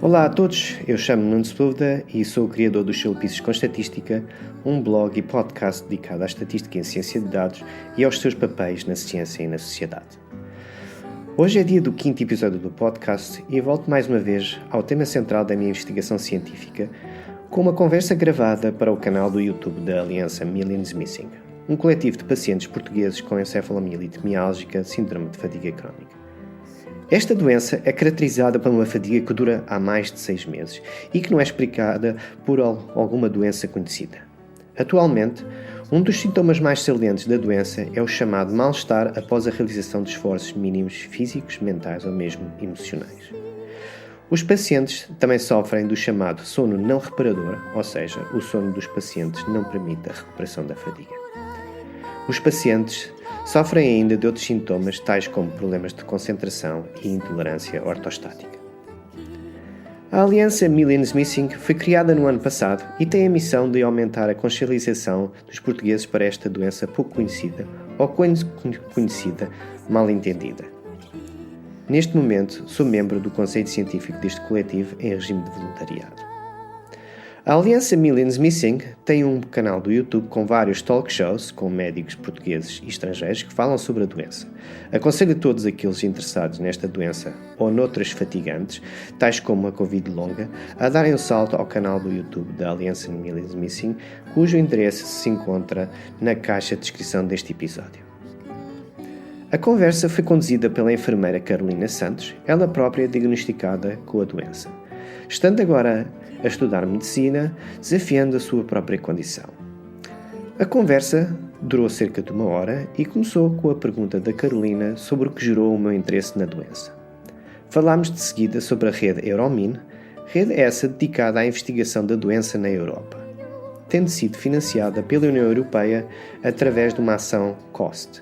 Olá a todos, eu chamo-me Nuno Sepúlveda e sou o criador dos Chalupices com Estatística, um blog e podcast dedicado à estatística em ciência de dados e aos seus papéis na ciência e na sociedade. Hoje é dia do 5º episódio do podcast e volto mais uma vez ao tema central da minha investigação científica, com uma conversa gravada para o canal do YouTube da Aliança Millions Missing, um coletivo de pacientes portugueses com encefalomielite miálgica, síndrome de fadiga crónica. Esta doença é caracterizada por uma fadiga que dura há mais de 6 meses e que não é explicada por alguma doença conhecida. Atualmente, um dos sintomas mais salientes da doença é o chamado mal-estar após a realização de esforços mínimos físicos, mentais ou mesmo emocionais. Os pacientes também sofrem do chamado sono não reparador, ou seja, o sono dos pacientes não permite a recuperação da fadiga. Os pacientes sofrem ainda de outros sintomas, tais como problemas de concentração e intolerância ortostática. A Aliança Millions Missing foi criada no ano passado e tem a missão de aumentar a consciencialização dos portugueses para esta doença pouco conhecida ou, quando conhecida, mal entendida. Neste momento, sou membro do Conselho Científico deste coletivo em regime de voluntariado. A Aliança Millions Missing tem um canal do YouTube com vários talk shows com médicos portugueses e estrangeiros que falam sobre a doença. Aconselho a todos aqueles interessados nesta doença ou noutras fatigantes, tais como a Covid longa, a darem um salto ao canal do YouTube da Aliança Millions Missing, cujo endereço se encontra na caixa de descrição deste episódio. A conversa foi conduzida pela enfermeira Carolina Santos, ela própria diagnosticada com a doença, estando agora a estudar medicina, desafiando a sua própria condição. A conversa durou cerca de 1 hora e começou com a pergunta da Carolina sobre o que gerou o meu interesse na doença. Falámos de seguida sobre a rede Euromin, rede essa dedicada à investigação da doença na Europa, tendo sido financiada pela União Europeia através de uma ação COST.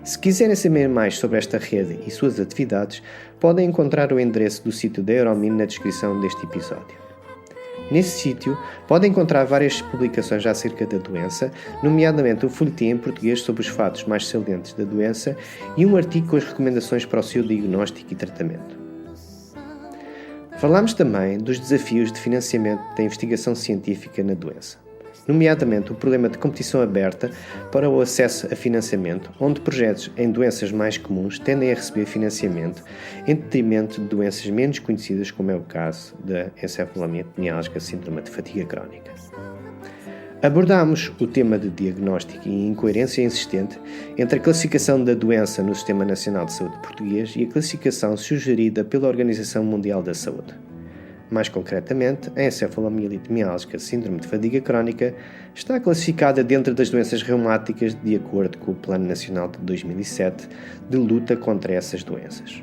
Se quiserem saber mais sobre esta rede e suas atividades, podem encontrar o endereço do sítio da Euromin na descrição deste episódio. Nesse sítio, podem encontrar várias publicações acerca da doença, nomeadamente um folhetim em português sobre os fatos mais salientes da doença e um artigo com as recomendações para o seu diagnóstico e tratamento. Falamos também dos desafios de financiamento da investigação científica na doença, nomeadamente o problema de competição aberta para o acesso a financiamento, onde projetos em doenças mais comuns tendem a receber financiamento em detrimento de doenças menos conhecidas, como é o caso da encefalomielite miálgica, síndrome de fadiga crónica. Abordámos o tema de diagnóstico e incoerência existente entre a classificação da doença no Sistema Nacional de Saúde português e a classificação sugerida pela Organização Mundial da Saúde. Mais concretamente, a encefalomielite miálgica, síndrome de fadiga crónica, está classificada dentro das doenças reumáticas de acordo com o Plano Nacional de 2007 de luta contra essas doenças.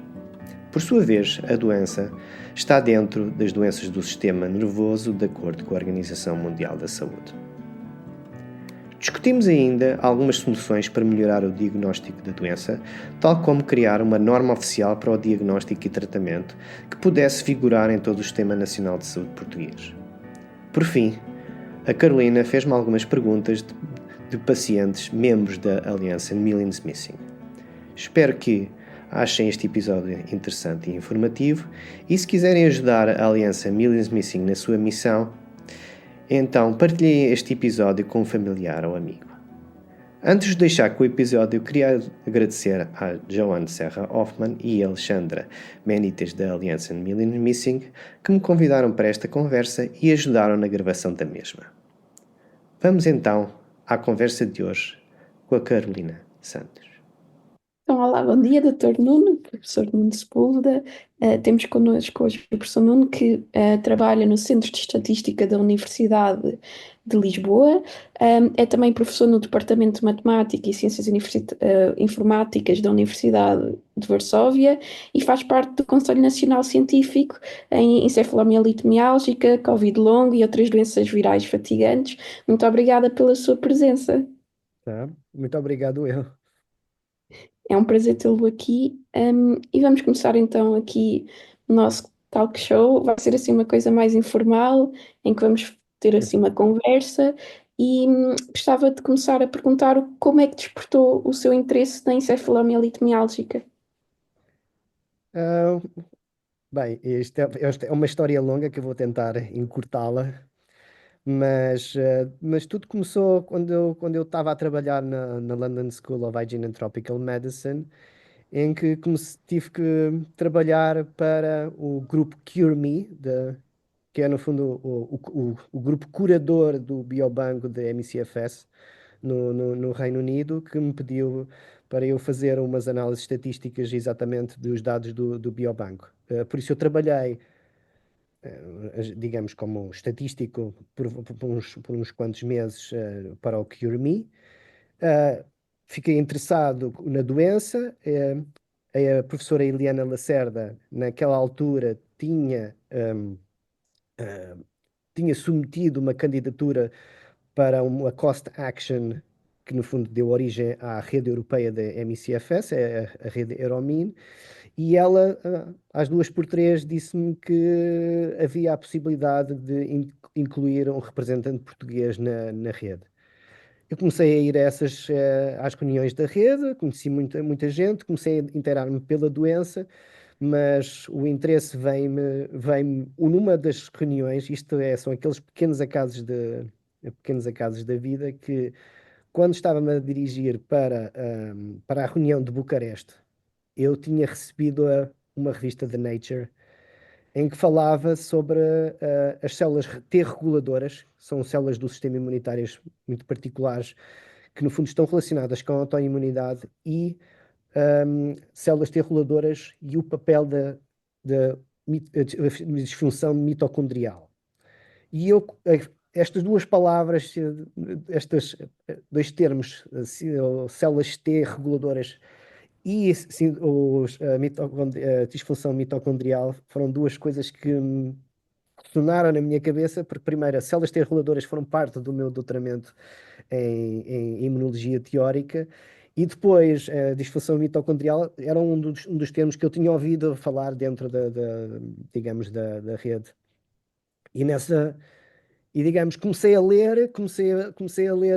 Por sua vez, a doença está dentro das doenças do sistema nervoso de acordo com a Organização Mundial da Saúde. Discutimos ainda algumas soluções para melhorar o diagnóstico da doença, tal como criar uma norma oficial para o diagnóstico e tratamento que pudesse vigorar em todo o Sistema Nacional de Saúde português. Por fim, a Carolina fez-me algumas perguntas de pacientes membros da Aliança Millions Missing. Espero que achem este episódio interessante e informativo e, se quiserem ajudar a Aliança Millions Missing na sua missão, então partilhem este episódio com um familiar ou amigo. Antes de deixar com o episódio, eu queria agradecer a Joana Serra Hoffman e a Alexandra Benítez da Aliança Millions Missing que me convidaram para esta conversa e ajudaram na gravação da mesma. Vamos então à conversa de hoje com a Carolina Santos. Então, olá, bom dia, Dr. Nuno, professor Nuno Sepúlveda. Temos connosco hoje o professor Nuno, que trabalha no Centro de Estatística da Universidade de Lisboa. É também professor no Departamento de Matemática e Ciências Informáticas da Universidade de Varsóvia e faz parte do Conselho Nacional Científico em encefalomielite miálgica, Covid longo e outras doenças virais fatigantes. Muito obrigada pela sua presença. Tá? Muito obrigado, eu. É um prazer tê-lo aqui. E vamos começar então aqui o nosso talk show. Vai ser assim uma coisa mais informal, em que vamos ter assim uma conversa. E gostava de começar a perguntar como é que despertou o seu interesse na encefalomielite miálgica. Bem, esta é uma história longa que eu vou tentar encurtá-la, mas tudo começou quando eu estava a trabalhar na London School of Hygiene and Tropical Medicine, em que tive que trabalhar para o grupo Cure Me, que é no fundo o grupo curador do biobanco da MCFS no Reino Unido, que me pediu para eu fazer umas análises estatísticas exatamente dos dados do biobanco. Por isso eu trabalhei, digamos, como estatístico por uns quantos meses para o Cure Me. Uh, Fiquei interessado na doença. A professora Eliana Lacerda, naquela altura, tinha submetido uma candidatura para uma cost action que, no fundo, deu origem à rede europeia da MICFS, a rede Euromin, e ela, às 2 por 3, disse-me que havia a possibilidade de incluir um representante português na rede. Eu comecei a ir às reuniões da rede, conheci muita gente, comecei a inteirar-me pela doença, mas o interesse numa das reuniões, são aqueles pequenos acasos da vida que, quando estava-me a dirigir para a reunião de Bucareste, eu tinha recebido uma revista de Nature em que falava sobre as células T reguladoras, são células do sistema imunitário muito particulares, que no fundo estão relacionadas com a autoimunidade e células T reguladoras e o papel da disfunção mitocondrial. E estas duas palavras, estes dois termos, células T reguladoras e sim, a disfunção mitocondrial, foram duas coisas que sonaram na minha cabeça, porque primeiro, as células T reguladoras foram parte do meu doutoramento em imunologia teórica, e depois a disfunção mitocondrial era um dos termos que eu tinha ouvido falar dentro digamos, da rede. E nessa, digamos, comecei a ler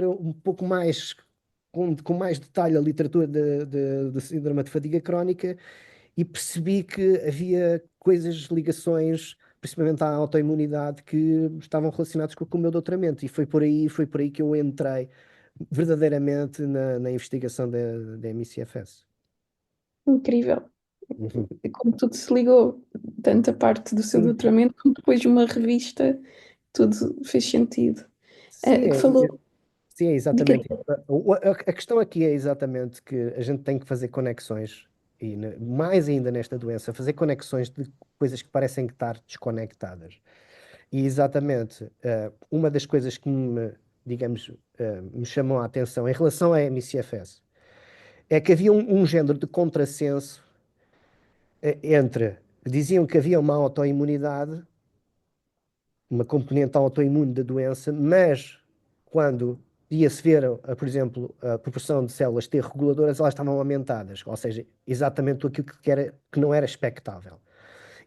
um pouco mais, com mais detalhe, a literatura de síndrome de fadiga crónica, e percebi que havia ligações, principalmente à autoimunidade, que estavam relacionadas com o meu doutoramento. E foi por aí que eu entrei verdadeiramente na investigação da MICFS. Incrível. Uhum. Como tudo se ligou, tanto a parte do seu Sim, doutoramento como depois de uma revista, tudo fez sentido. sim, Que falou sim, é de quê? exatamente. A questão aqui é exatamente que a gente tem que fazer conexões, e mais ainda nesta doença, fazer conexões de coisas que parecem estar desconectadas. E exatamente, uma das coisas que digamos, me chamou a atenção em relação à MCFS é que havia um género de contrassenso diziam que havia uma autoimunidade, uma componente autoimune da doença, mas quando ia-se ver, por exemplo, a proporção de células T reguladoras, elas estavam aumentadas, ou seja, exatamente aquilo que não era expectável.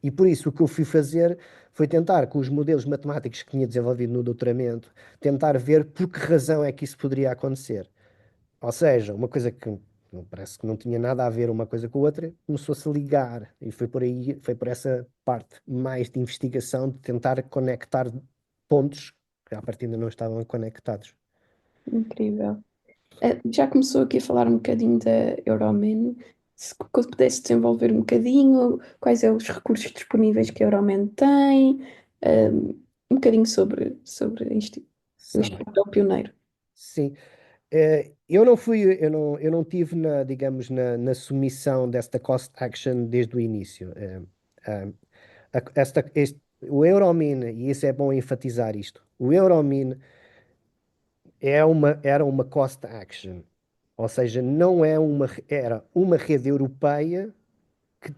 E por isso o que eu fui fazer foi tentar, com os modelos matemáticos que tinha desenvolvido no doutoramento, tentar ver por que razão é que isso poderia acontecer. Ou seja, uma coisa que parece que não tinha nada a ver uma coisa com a outra, começou-se a ligar. E foi por aí, foi por essa parte mais de investigação, de tentar conectar pontos que à partida não estavam conectados. Incrível. Já começou aqui a falar um bocadinho da Euromin. Se pudesse desenvolver um bocadinho, quais são os recursos disponíveis que a Euromin tem, um bocadinho sobre isto. Este Sabe? papel pioneiro. Sim. Eu não tive digamos, na submissão desta cost action desde o início. Eh, o Euromin, e isso é bom enfatizar isto, o Euromin era uma cost action, ou seja, não era uma rede europeia que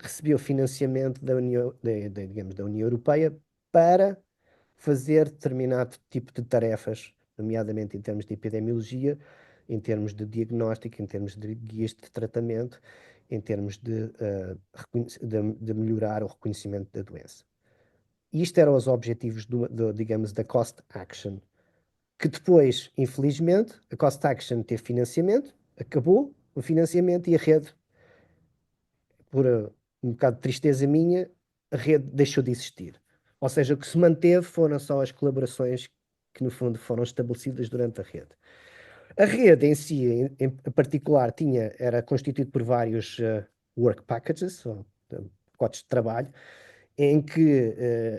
recebeu financiamento digamos, da União Europeia para fazer determinado tipo de tarefas, nomeadamente em termos de epidemiologia, em termos de diagnóstico, em termos de guias de tratamento, em termos de melhorar o reconhecimento da doença. Isto eram os objetivos digamos, da cost action, que depois, infelizmente, a cost action teve financiamento, acabou o financiamento, e a rede, por um bocado de tristeza minha, a rede deixou de existir. Ou seja, o que se manteve foram só as colaborações que, no fundo, foram estabelecidas durante a rede. A rede em si, em particular, era constituída por vários work packages, ou pacotes de trabalho, em que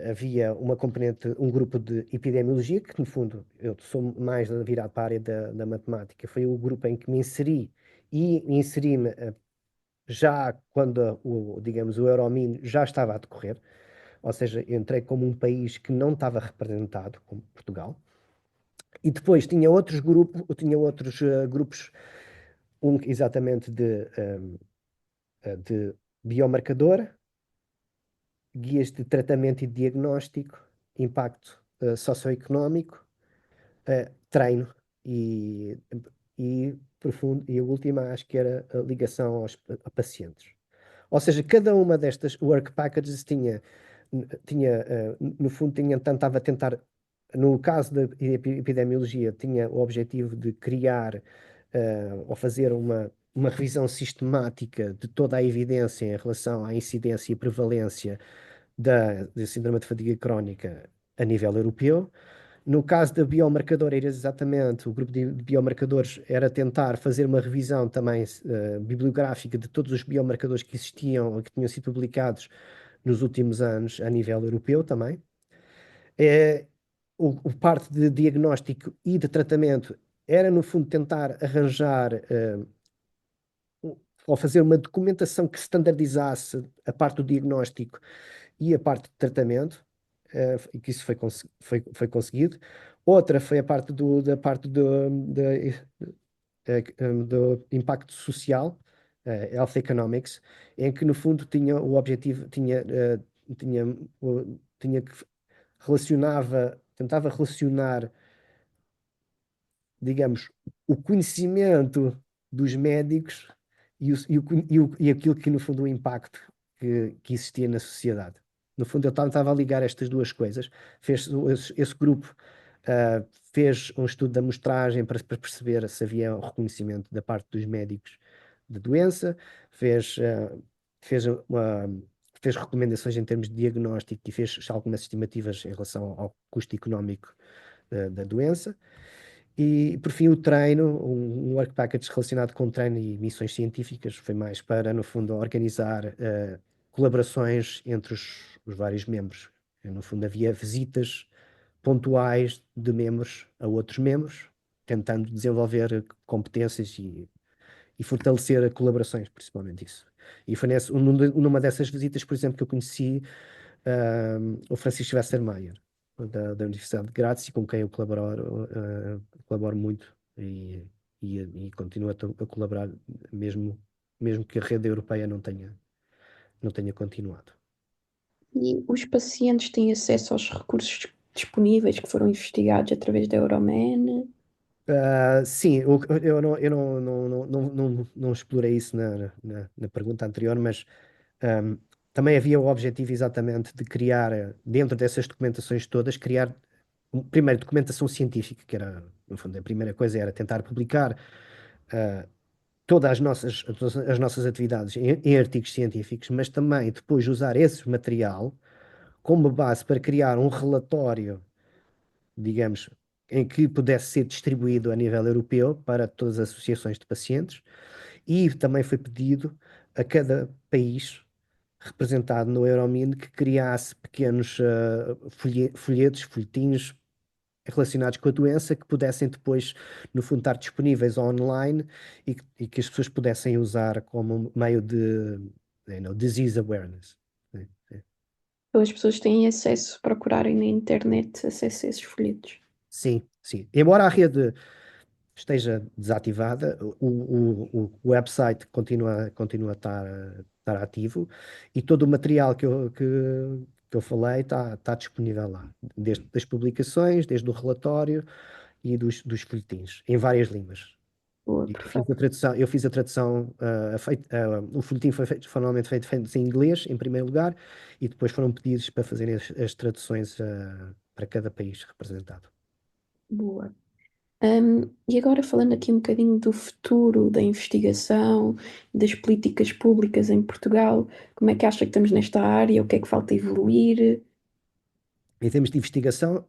havia uma componente, um grupo de epidemiologia, que no fundo eu sou mais virado para a área da matemática, foi o grupo em que me inseri e inseri-me já quando digamos, o Euromin já estava a decorrer, ou seja, entrei como um país que não estava representado, como Portugal, e depois tinha outros grupos, um exatamente de biomarcador, guias de tratamento e diagnóstico, impacto socioeconómico, treino e, e a última acho que era a ligação a pacientes. Ou seja, cada uma destas work packages no fundo, tentava tentar, no caso da epidemiologia, tinha o objetivo de criar ou fazer uma revisão sistemática de toda a evidência em relação à incidência e prevalência da síndrome de fadiga crónica a nível europeu. No caso da biomarcadora, era exatamente, o grupo de biomarcadores era tentar fazer uma revisão também bibliográfica de todos os biomarcadores que existiam ou que tinham sido publicados nos últimos anos a nível europeu também. O parte de diagnóstico e de tratamento era, no fundo, tentar arranjar ou fazer uma documentação que standardizasse a parte do diagnóstico e a parte de tratamento, e que isso foi conseguido. Outra foi a parte do impacto social, Health Economics, em que no fundo tinha o objetivo, tinha, tinha que tentava relacionar, digamos, o conhecimento dos médicos e aquilo que, no fundo, o impacto que existia na sociedade. No fundo, eu estava a ligar estas duas coisas. Esse grupo fez um estudo de amostragem para perceber se havia um reconhecimento da parte dos médicos da doença, fez, uh, fez, uma, fez recomendações em termos de diagnóstico e fez algumas estimativas em relação ao custo económico da doença. E, por fim, o treino, um work package relacionado com treino e missões científicas, foi mais para, no fundo, organizar colaborações entre os vários membros. No fundo, havia visitas pontuais de membros a outros membros, tentando desenvolver competências e fortalecer colaborações, principalmente isso. E foi numa dessas visitas, por exemplo, que eu conheci o Francisco Westermeier, da Universidade de Graz, e com quem eu colaboro muito e continuo a colaborar, mesmo que a rede europeia não tenha continuado. E os pacientes têm acesso aos recursos disponíveis que foram investigados através da Euroman? Sim, eu não explorei isso na pergunta anterior, mas um, também havia o objetivo exatamente de criar, dentro dessas documentações todas, criar, primeiro, documentação científica, que era, no fundo, a primeira coisa era tentar publicar todas as nossas atividades em artigos científicos, mas também depois usar esse material como base para criar um relatório, digamos, em que pudesse ser distribuído a nível europeu para todas as associações de pacientes, e também foi pedido a cada país representado no Euromin que criasse pequenos folhetos, folhetins relacionados com a doença que pudessem depois, no fundo, estar disponíveis online e que as pessoas pudessem usar como meio de disease awareness. Então as pessoas têm acesso, procurarem na internet, acesso a esses folhetos. Sim, sim. Embora a rede esteja desativada, o website continua a estar ativo e todo o material que eu falei está disponível lá, desde as publicações, desde o relatório e dos folhetins, em várias línguas. Boa, E perfeito. eu fiz a tradução, o folhetim foi formalmente feito em inglês, em primeiro lugar, e depois foram pedidos para fazerem as traduções para cada país representado. Boa. E agora falando aqui um bocadinho do futuro da investigação, das políticas públicas em Portugal, como é que acha que estamos nesta área? O que é que falta evoluir? Em termos de investigação,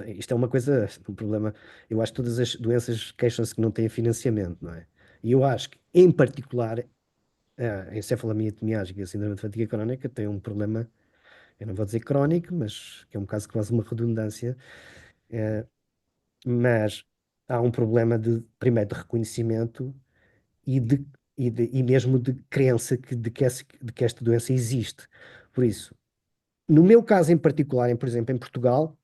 isto é uma coisa, um problema. Eu acho que todas as doenças queixam-se que não têm financiamento, não é? E eu acho que, em particular, a encefalomialgia e a síndrome de fadiga crónica têm um problema, eu não vou dizer crónico, mas que é um caso quase uma redundância, eh, mas há um problema primeiro, de reconhecimento e, e mesmo de crença de que esta doença existe. Por isso, no meu caso em particular, por exemplo, em Portugal,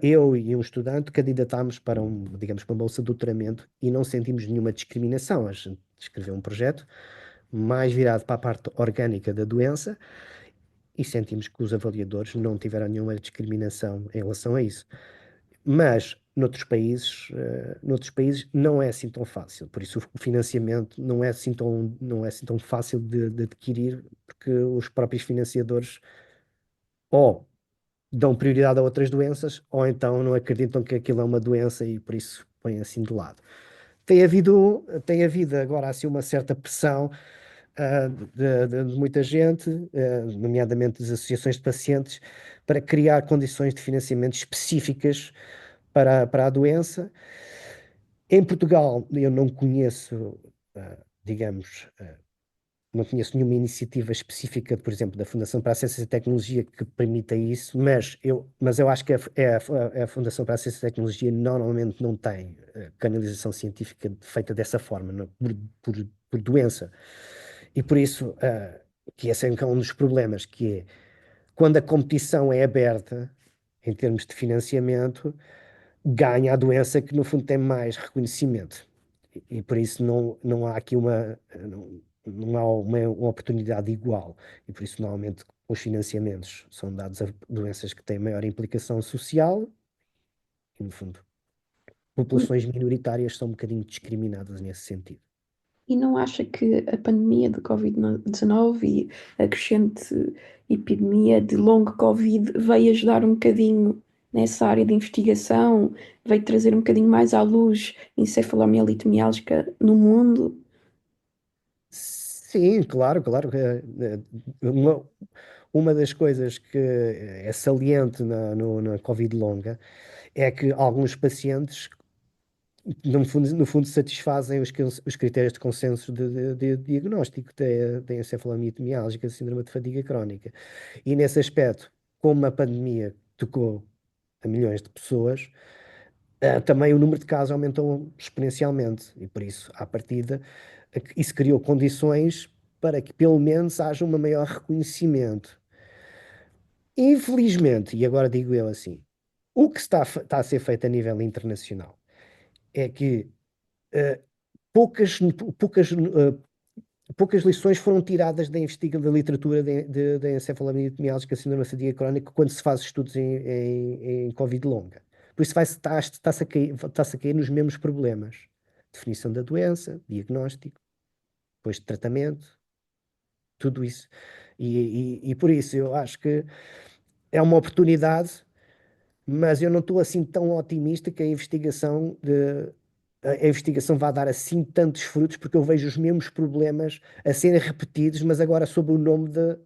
eu e um estudante candidatámos para digamos, para uma bolsa de doutoramento e não sentimos nenhuma discriminação. A gente escreveu um projeto mais virado para a parte orgânica da doença e sentimos que os avaliadores não tiveram nenhuma discriminação em relação a isso. Mas noutros países não é assim tão fácil. Por isso o financiamento não é assim tão fácil de adquirir, porque os próprios financiadores ou dão prioridade a outras doenças, ou então não acreditam que aquilo é uma doença e por isso põem assim de lado. Tem havido agora assim uma certa pressão de muita gente, nomeadamente das associações de pacientes, para criar condições de financiamento específicas para a doença. Em Portugal, eu não conheço, digamos, não conheço nenhuma iniciativa específica, por exemplo, da Fundação para a Ciência e Tecnologia que permita isso, mas eu acho que a Fundação para a Ciência e Tecnologia normalmente não tem canalização científica feita dessa forma, por doença. E por isso, que esse é um dos problemas, que é quando a competição é aberta, em termos de financiamento, ganha a doença que no fundo tem mais reconhecimento. E por isso não há aqui não há uma oportunidade igual. E por isso normalmente os financiamentos são dados a doenças que têm maior implicação social e no fundo populações minoritárias são um bocadinho discriminadas nesse sentido. E não acha que a pandemia de Covid-19 e a crescente epidemia de long Covid veio ajudar um bocadinho nessa área de investigação, veio trazer um bocadinho mais à luz encefalomielite miálgica no mundo? Sim, claro, claro. Uma das coisas que é saliente na Covid longa é que alguns pacientes, no fundo satisfazem os critérios de consenso de diagnóstico da encefalomialgia miálgica, síndrome de fadiga crónica. E nesse aspecto, como a pandemia tocou a milhões de pessoas, também o número de casos aumentou exponencialmente. E por isso, à partida, isso criou condições para que pelo menos haja um maior reconhecimento. Infelizmente, e agora digo eu assim, o que está a ser feito a nível internacional é que eh, poucas, poucas, poucas lições foram tiradas da literatura da encefalomialgia miálgica síndrome de fadiga crónica quando se faz estudos em Covid longa. Por isso está-se a cair nos mesmos problemas. Definição da doença, diagnóstico, depois de tratamento, tudo isso. E por isso eu acho que é uma oportunidade, mas eu não estou assim tão otimista que a investigação vai dar assim tantos frutos, porque eu vejo os mesmos problemas a serem repetidos, mas agora sob o nome de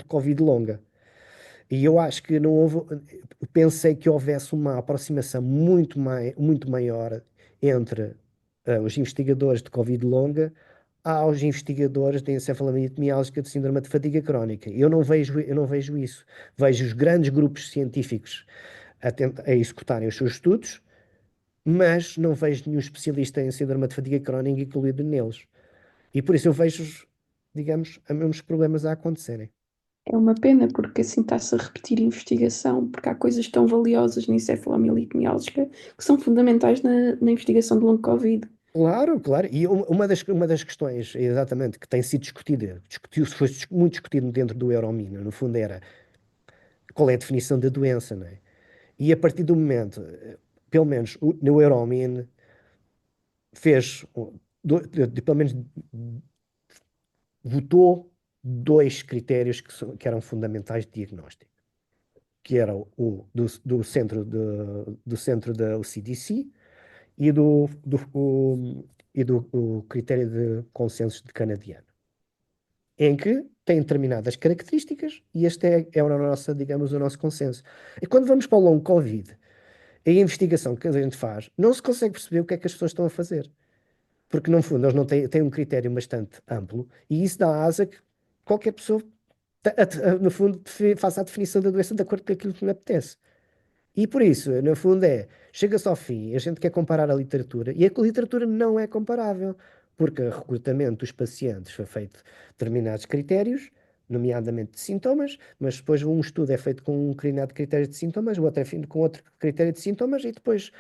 Covid longa. E eu acho que não houve, pensei que houvesse uma aproximação muito maior entre os investigadores de Covid longa aos investigadores de encefalomialgia miálgica de síndrome de fadiga crónica. Eu não vejo isso. Vejo os grandes grupos científicos a executarem os seus estudos, mas não vejo nenhum especialista em síndrome de fadiga crónica incluído neles. E por isso eu vejo, digamos, os mesmos problemas a acontecerem. É uma pena porque assim está-se a repetir a investigação, porque há coisas tão valiosas na encefalomielite miálgica que são fundamentais na investigação de long Covid. Claro, claro. E uma das questões, exatamente, que tem sido foi muito discutido dentro do Euromina, no fundo, era qual é a definição da doença, não é? E a partir do momento, pelo menos no Euromin, fez, pelo menos votou dois critérios que eram fundamentais de diagnóstico, que era do centro da CDC, e do critério de consenso de canadiano, em que tem determinadas características e este é a nossa, digamos, o nosso consenso. E quando vamos para o long Covid, a investigação que a gente faz, não se consegue perceber o que é que as pessoas estão a fazer. Porque, no fundo, eles não têm um critério bastante amplo e isso dá asa que qualquer pessoa, no fundo, faça a definição da doença de acordo com aquilo que lhe apetece. E por isso, no fundo, chega-se ao fim, a gente quer comparar a literatura e a literatura não é comparável, porque o recrutamento dos pacientes foi feito determinados critérios, nomeadamente de sintomas, mas depois um estudo é feito com um determinado critério de sintomas, o outro é feito com outro critério de sintomas e depois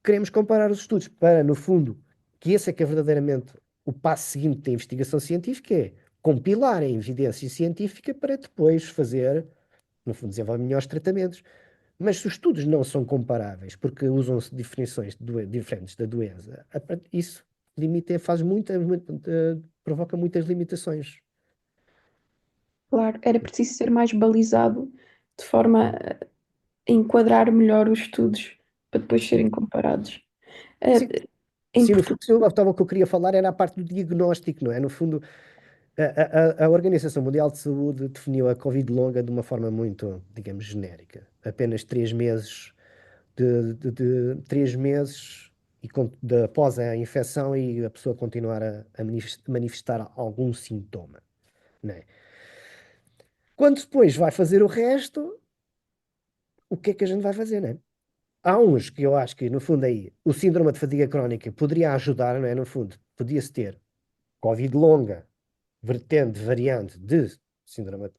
queremos comparar os estudos para, no fundo, que esse é que é verdadeiramente o passo seguinte da investigação científica, é compilar a evidência científica para depois fazer, no fundo, desenvolver melhores tratamentos. Mas se os estudos não são comparáveis, porque usam-se definições diferentes da doença, isso faz provoca muitas limitações. Claro, era preciso ser mais balizado de forma a enquadrar melhor os estudos para depois serem comparados. Sim, Eh, Em sim, no fundo, Portugal, o que eu queria falar era a parte do diagnóstico, não é? No fundo, a Organização Mundial de Saúde definiu a Covid longa de uma forma muito, digamos, genérica. Apenas 3 meses, 3 meses após a infecção e a pessoa continuar a manifestar algum sintoma, não é? Quando depois vai fazer o resto, o que é que a gente vai fazer, não é? Há uns que eu acho que, no fundo, aí, o síndrome de fadiga crónica poderia ajudar, não é? No fundo, podia-se ter Covid longa, vertente, variante de síndrome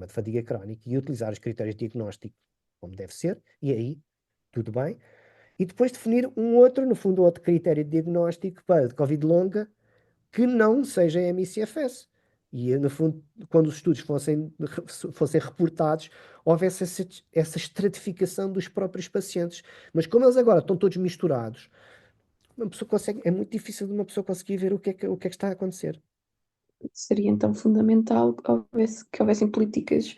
de fadiga crónica e utilizar os critérios de diagnóstico como deve ser, e aí, tudo bem. E depois definir um outro, no fundo, outro critério de diagnóstico para de Covid longa que não seja MICFS. E, no fundo, quando os estudos fossem reportados, houvesse essa estratificação dos próprios pacientes. Mas como eles agora estão todos misturados, uma pessoa consegue, é muito difícil de uma pessoa conseguir ver o que é que está a acontecer. seria então fundamental que houvessem políticas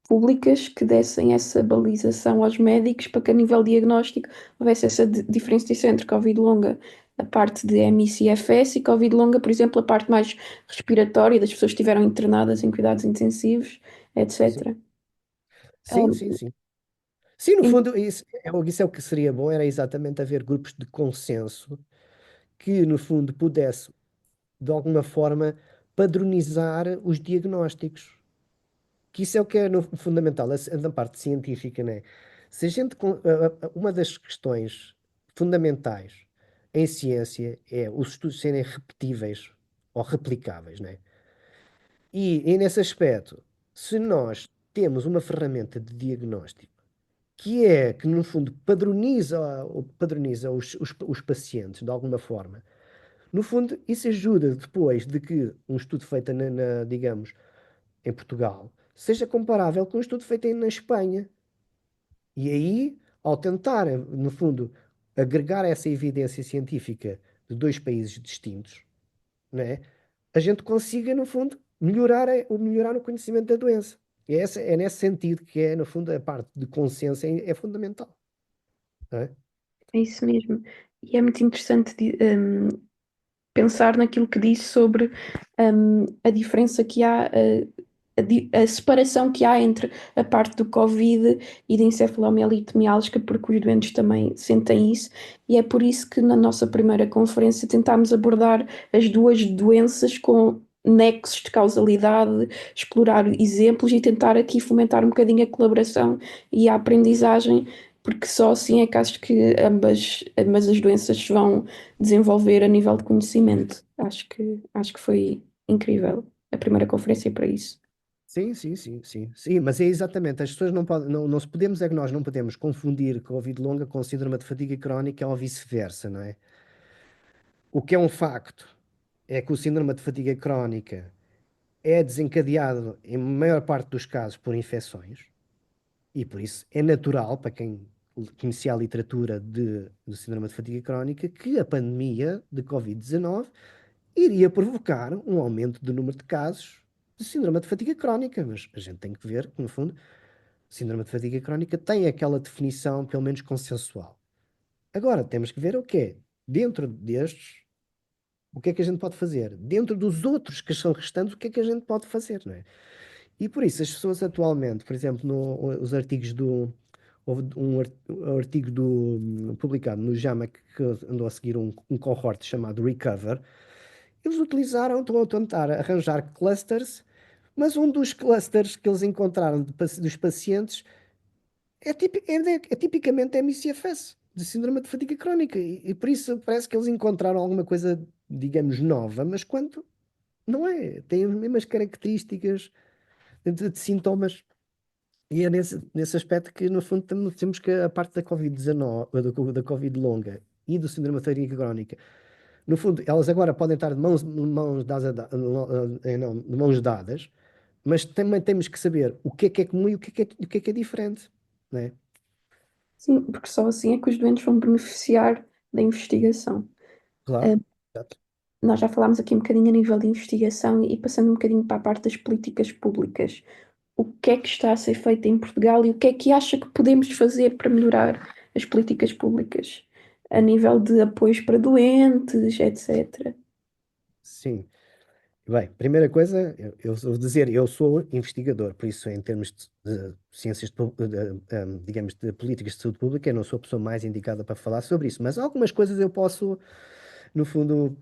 públicas que dessem essa balização aos médicos para que a nível diagnóstico houvesse essa diferenciação entre Covid longa, a parte de MI/CFS e Covid longa, por exemplo, a parte mais respiratória das pessoas que estiveram internadas em cuidados intensivos, Sim, etc. sim, sim, Um, sim. Sim, no em- fundo, isso é o que seria bom, era exatamente haver grupos de consenso que, no fundo, pudesse, de alguma forma, padronizar os diagnósticos. Que isso é o que é fundamental, na parte científica, né? Se a gente, uma das questões fundamentais em ciência é os estudos serem repetíveis ou replicáveis, né? E nesse aspecto, se nós temos uma ferramenta de diagnóstico que no fundo padroniza os pacientes de alguma forma. No fundo, isso ajuda depois de que um estudo feito, digamos, em Portugal, seja comparável com um estudo feito na Espanha. E aí, ao tentar, no fundo, agregar essa evidência científica de dois países distintos, né, a gente consiga, no fundo, melhorar o conhecimento da doença. É nesse sentido que no fundo, a parte de consenso é fundamental. Não é? É isso mesmo. E é muito interessante pensar naquilo que disse sobre a diferença que há, a separação que há entre a parte do Covid e da encefalomielite mialgica, porque os doentes também sentem isso, e é por isso que na nossa primeira conferência tentámos abordar as duas doenças com nexos de causalidade, explorar exemplos e tentar aqui fomentar um bocadinho a colaboração e a aprendizagem, porque só assim é que acho que ambas as doenças se vão desenvolver a nível de conhecimento. Acho que foi incrível a primeira conferência para isso. Sim, sim, sim, sim, sim, mas é exatamente, as pessoas não podem, não se podemos, é que nós não podemos confundir Covid longa com síndrome de fadiga crónica ou vice-versa, não é? O que é um facto é que o síndrome de fadiga crónica é desencadeado, em maior parte dos casos, por infecções, e por isso é natural, para quem conhecia a literatura do síndrome de fadiga crónica, que a pandemia de Covid-19 iria provocar um aumento do número de casos de síndrome de fadiga crónica. Mas a gente tem que ver, no fundo, Síndrome de fadiga crónica tem aquela definição, pelo menos consensual. Agora, temos que ver o quê? Dentro destes, o que é que a gente pode fazer? Dentro dos outros que são restantes, o que é que a gente pode fazer, não é? E por isso, as pessoas atualmente, por exemplo, os artigos do. Houve um artigo publicado no JAMA que andou a seguir um cohort chamado Recover. Eles utilizaram, estão a tentar arranjar clusters, mas um dos clusters que eles encontraram dos pacientes é tipicamente MCFS, de síndrome de fadiga crónica. E por isso parece que eles encontraram alguma coisa, digamos, nova, mas quando não é, tem as mesmas características de sintomas. E é nesse aspecto que, no fundo, temos que a parte da Covid-19, da Covid longa e do síndrome de fadiga crónica, no fundo, elas agora podem estar de mãos dadas, mas também temos que saber o que é comum e o que é diferente, não é? Sim, porque só assim é que os doentes vão beneficiar da investigação. Claro. Ah, Exato. Nós já falámos aqui um bocadinho a nível de investigação e passando um bocadinho para a parte das políticas públicas. O que é que está a ser feito em Portugal e o que é que acha que podemos fazer para melhorar as políticas públicas a nível de apoios para doentes, etc. Sim. Bem, primeira coisa, eu vou dizer, eu sou investigador, por isso, em termos de ciências, digamos, de políticas de saúde pública, eu não sou a pessoa mais indicada para falar sobre isso, mas algumas coisas eu posso, no fundo,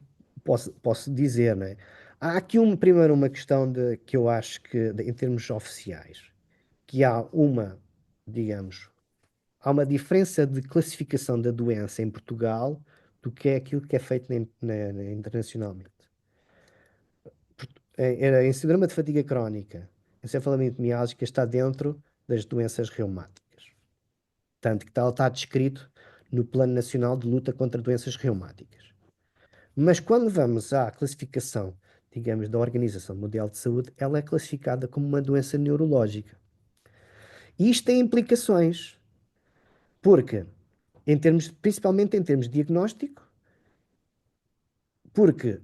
posso dizer, não é? Há aqui primeiro uma questão que eu acho que, em termos oficiais, que digamos, há uma diferença de classificação da doença em Portugal do que é aquilo que é feito internacionalmente. Em síndrome de fadiga crónica, encefalite miálgica está dentro das doenças reumáticas. Tanto que está descrito no Plano Nacional de Luta contra Doenças Reumáticas. Mas quando vamos à classificação, digamos, da Organização Mundial de Saúde, ela é classificada como uma doença neurológica. E isto tem implicações, porque, principalmente em termos de diagnóstico, porque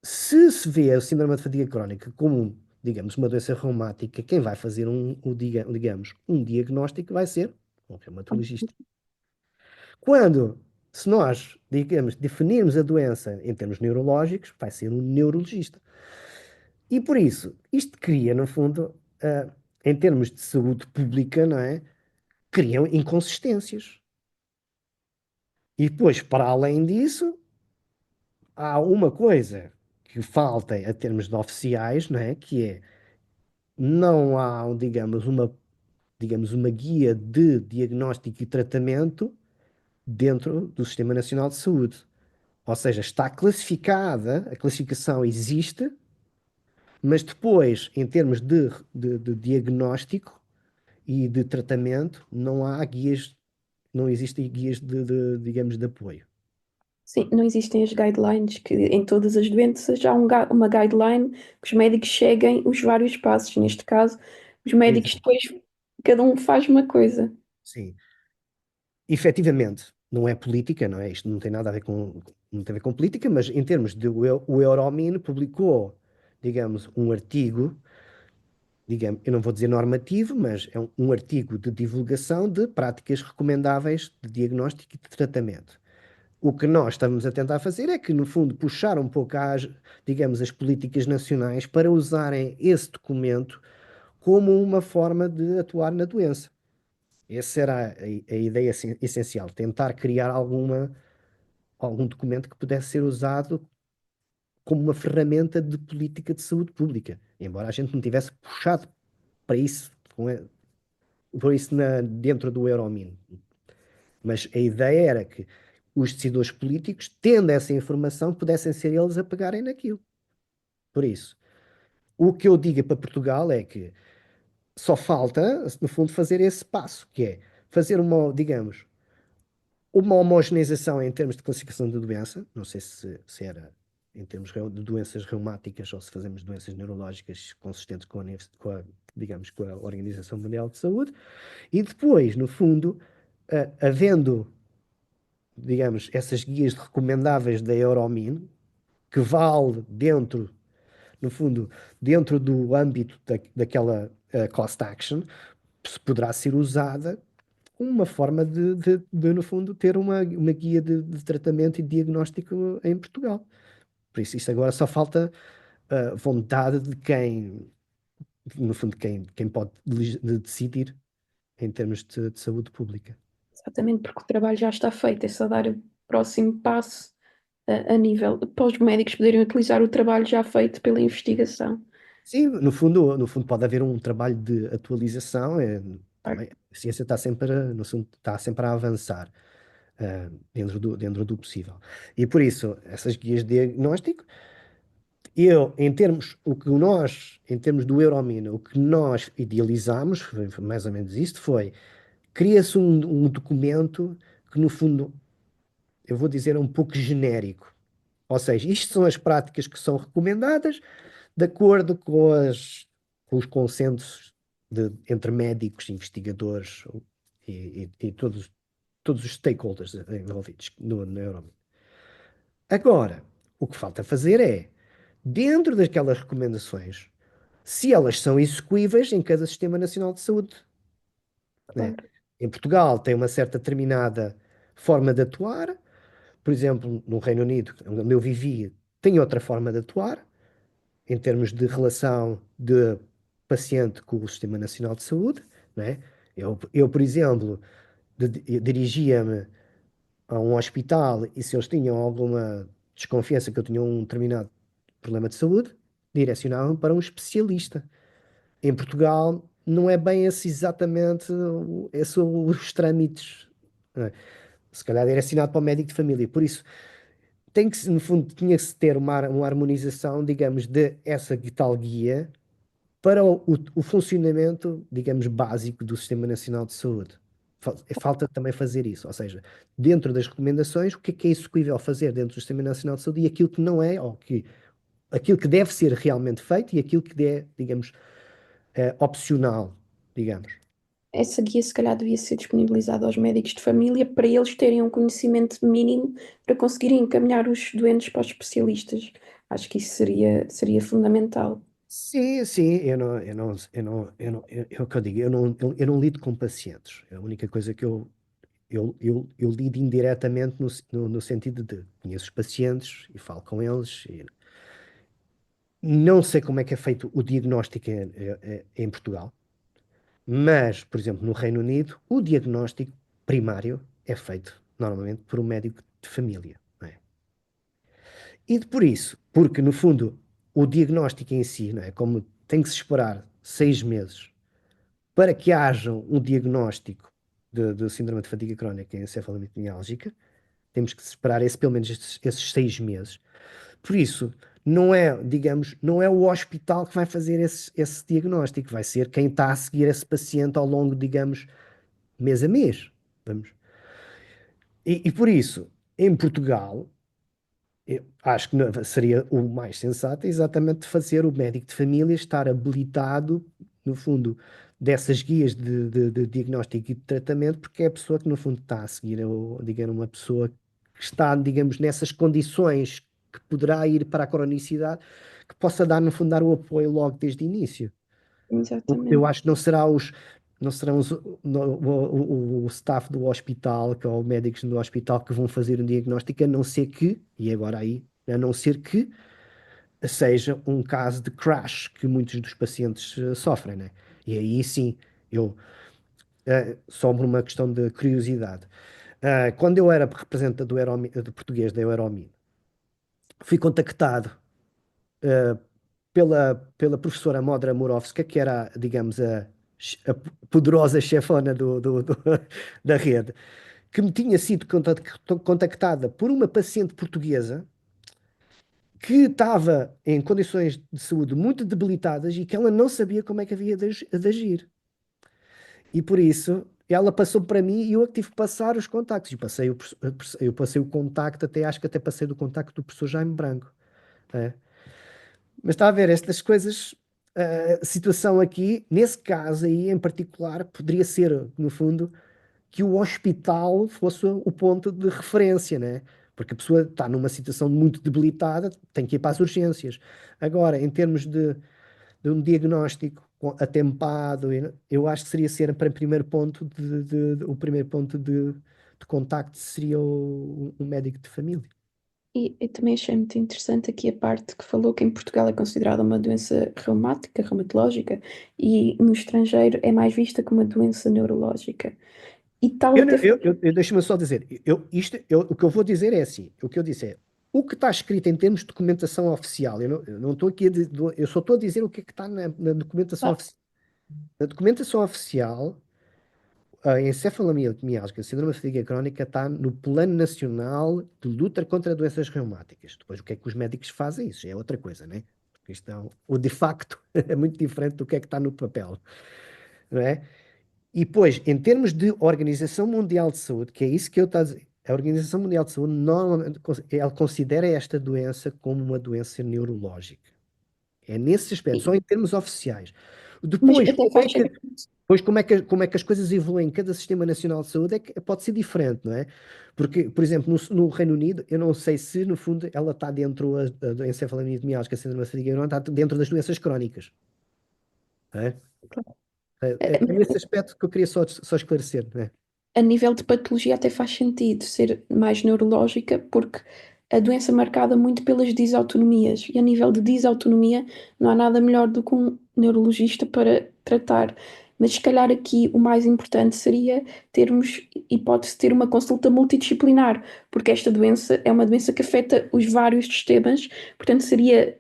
se vê a síndrome de fadiga crónica como, digamos, uma doença reumática, quem vai fazer digamos, um diagnóstico vai ser um reumatologista. Se nós, digamos, definirmos a doença em termos neurológicos, vai ser um neurologista. E por isso, isto cria, no fundo, em termos de saúde pública, não é? Criam inconsistências. E depois, para além disso, há uma coisa que falta a termos de oficiais, não é? Que é, não há, digamos uma guia de diagnóstico e tratamento dentro do Sistema Nacional de Saúde. Ou seja, está classificada, a classificação existe, mas depois, em termos de diagnóstico e de tratamento, não há guias, não existem guias digamos, de apoio. Sim, não existem as guidelines que em todas as doenças há uma guideline que os médicos seguem os vários passos. Neste caso, os médicos Exato. depois, cada um faz uma coisa. Sim. Efetivamente, não é política, não é? Isto não tem nada a ver não tem a ver com política, mas em termos de o Euromin publicou, digamos, um artigo, digamos, eu não vou dizer normativo, mas é um artigo de divulgação de práticas recomendáveis de diagnóstico e de tratamento. O que nós estamos a tentar fazer é que, no fundo, puxar um pouco digamos, as políticas nacionais para usarem esse documento como uma forma de atuar na doença. Essa era a ideia essencial, tentar criar algum documento que pudesse ser usado como uma ferramenta de política de saúde pública, embora a gente não tivesse puxado para isso, por isso dentro do Euromin. Mas a ideia era que os decisores políticos, tendo essa informação, pudessem ser eles a pegarem naquilo. Por isso, o que eu digo para Portugal é que só falta, no fundo, fazer esse passo, que é fazer digamos, uma homogeneização em termos de classificação de doença, não sei se era em termos de doenças reumáticas ou se fazemos doenças neurológicas consistentes digamos, com a Organização Mundial de Saúde, e depois, no fundo, havendo, digamos, essas guias recomendáveis da Euromin, que vale no fundo, dentro do âmbito daquela cost action, poderá ser usada como uma forma no fundo, ter uma guia de tratamento e diagnóstico em Portugal. Por isso, isto agora só falta vontade de quem, no fundo, quem pode decidir em termos de saúde pública. Exatamente, porque o trabalho já está feito, é só dar o próximo passo a nível para os médicos poderem utilizar o trabalho já feito pela investigação. Sim, no fundo pode haver um trabalho de atualização, Claro. também a ciência está sempre, no fundo, está sempre a avançar, dentro do possível. E por isso, essas guias de diagnóstico, em termos do Euromina, o que nós idealizámos, foi mais ou menos isto, cria-se um documento que, no fundo, eu vou dizer, é um pouco genérico. Ou seja, isto são as práticas que são recomendadas de acordo com os consensos entre médicos, investigadores e todos os stakeholders envolvidos no Euromina. Agora, o que falta fazer é, dentro daquelas recomendações, se elas são execuíveis em cada Sistema Nacional de Saúde, né? Claro. Em Portugal tem uma certa determinada forma de atuar, por exemplo, no Reino Unido, onde eu vivi, tem outra forma de atuar, em termos de relação de paciente com o Sistema Nacional de Saúde, né? Por exemplo, dirigia-me a um hospital e se eles tinham alguma desconfiança que eu tinha um determinado problema de saúde, direcionavam para um especialista. Em Portugal não é bem esse exatamente esses são os trâmites. Não é? Se calhar direcionado para o médico de família. Por isso, no fundo, tinha-se ter uma harmonização, digamos, de essa tal guia para o funcionamento, digamos, básico do Sistema Nacional de Saúde. Falta também fazer isso, ou seja, dentro das recomendações, o que é execuível fazer dentro do Sistema Nacional de Saúde e aquilo que não é, aquilo que deve ser realmente feito e aquilo que é, digamos, opcional, digamos. Essa guia, se calhar, devia ser disponibilizada aos médicos de família para eles terem um conhecimento mínimo para conseguirem encaminhar os doentes para os especialistas. Acho que isso seria fundamental. Sim, sim, é o que eu digo, eu não lido com pacientes. A única coisa que eu lido indiretamente no sentido de conheço os pacientes e falo com eles. Não sei como é que é feito o diagnóstico em Portugal, mas, por exemplo, no Reino Unido, o diagnóstico primário é feito normalmente por um médico de família. Não é? E por isso, porque no fundo o diagnóstico em si, não é? Como tem que se esperar 6 meses para que haja um diagnóstico de síndrome de fadiga crónica e encefalomialgia, temos que esperar pelo menos esses 6 meses. Por isso, não é, digamos, não é o hospital que vai fazer esse diagnóstico, vai ser quem está a seguir esse paciente ao longo, digamos, mês a mês. Vamos. E por isso, em Portugal, eu acho que seria o mais sensato exatamente fazer o médico de família estar habilitado, no fundo, dessas guias de diagnóstico e de tratamento, porque é a pessoa que, no fundo, está a seguir, digamos, uma pessoa que está, digamos, nessas condições que poderá ir para a cronicidade, que possa dar, no fundo, dar o apoio logo desde o início. Eu Exatamente. acho que não serão o staff do hospital, que, ou médicos do hospital que vão fazer um diagnóstico, a não ser que, e agora aí, a não ser que seja um caso de crash que muitos dos pacientes sofrem, né? E aí sim, só por uma questão de curiosidade. Quando eu era representante do português da Euromin, fui contactado uh, pela professora Modra Murovska, que era, digamos, a poderosa chefona da rede, que me tinha sido contactada por uma paciente portuguesa que estava em condições de saúde muito debilitadas e que ela não sabia como é que havia de agir. E por isso ela passou para mim e eu é que tive que passar os contactos. Eu passei o contacto, acho que até passei do contacto do professor Jaime Branco. É. Mas está a ver, estas coisas, a situação aqui, nesse caso aí em particular, poderia ser, no fundo, que o hospital fosse o ponto de referência, né? Porque a pessoa está numa situação muito debilitada, tem que ir para as urgências. Agora, em termos de um diagnóstico atempado. Eu acho que seria ser para o primeiro ponto o primeiro ponto de contacto seria um médico de família. E também achei muito interessante aqui a parte que falou que em Portugal é considerada uma doença reumática, reumatológica, e no estrangeiro é mais vista como uma doença neurológica. E tal Eu, não- até. deixa-me só dizer, o que eu vou dizer é assim, o que eu disse é, o que está escrito em termos de documentação oficial, eu não estou aqui eu só estou a dizer o que é que está na documentação Ah, oficial. Na documentação oficial, a encefalomialgia, a síndrome de fadiga crónica, está no Plano Nacional de Luta contra Doenças Reumáticas. Depois, o que é que os médicos fazem? Isso é outra coisa, né? Porque isto o de facto é muito diferente do que é que está no papel, não é? E depois, em termos de Organização Mundial de Saúde, que é isso que eu estou a dizer, a Organização Mundial de Saúde normalmente ela considera esta doença como uma doença neurológica. É nesse aspecto, só sim. em termos oficiais. Mas Depois, até faz sentido. como é que as coisas evoluem em cada Sistema Nacional de Saúde é que pode ser diferente, não é? Porque, por exemplo, no Reino Unido, eu não sei se, no fundo, ela está dentro da encefalomialgia, a síndrome de fadiga, não está dentro das doenças crónicas, não é? É nesse aspecto que eu queria só esclarecer, não é? A nível de patologia até faz sentido ser mais neurológica, porque a doença é marcada muito pelas disautonomias, e a nível de disautonomia não há nada melhor do que um neurologista para tratar. Mas se calhar aqui o mais importante seria termos hipótese de ter uma consulta multidisciplinar, porque esta doença é uma doença que afeta os vários sistemas, portanto seria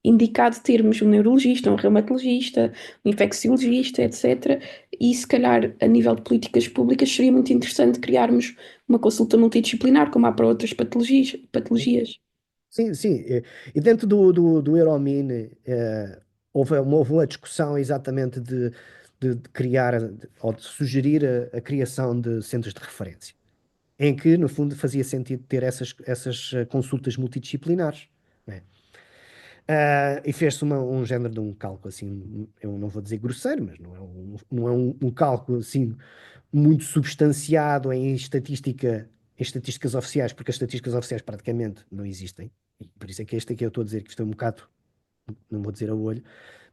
indicado termos um neurologista, um reumatologista, um infecciologista, etc. E se calhar, a nível de políticas públicas, seria muito interessante criarmos uma consulta multidisciplinar, como há para outras patologias. Sim, sim. E dentro do Euromine, houve uma discussão exatamente de criar ou de sugerir a criação de centros de referência, em que, no fundo, fazia sentido ter essas consultas multidisciplinares, né? E fez-se um género de um cálculo, assim, eu não vou dizer grosseiro, mas não é um cálculo, assim, muito substanciado em estatísticas oficiais, porque as estatísticas oficiais praticamente não existem. E por isso é que este aqui eu estou a dizer que isto é um bocado, não vou dizer a olho,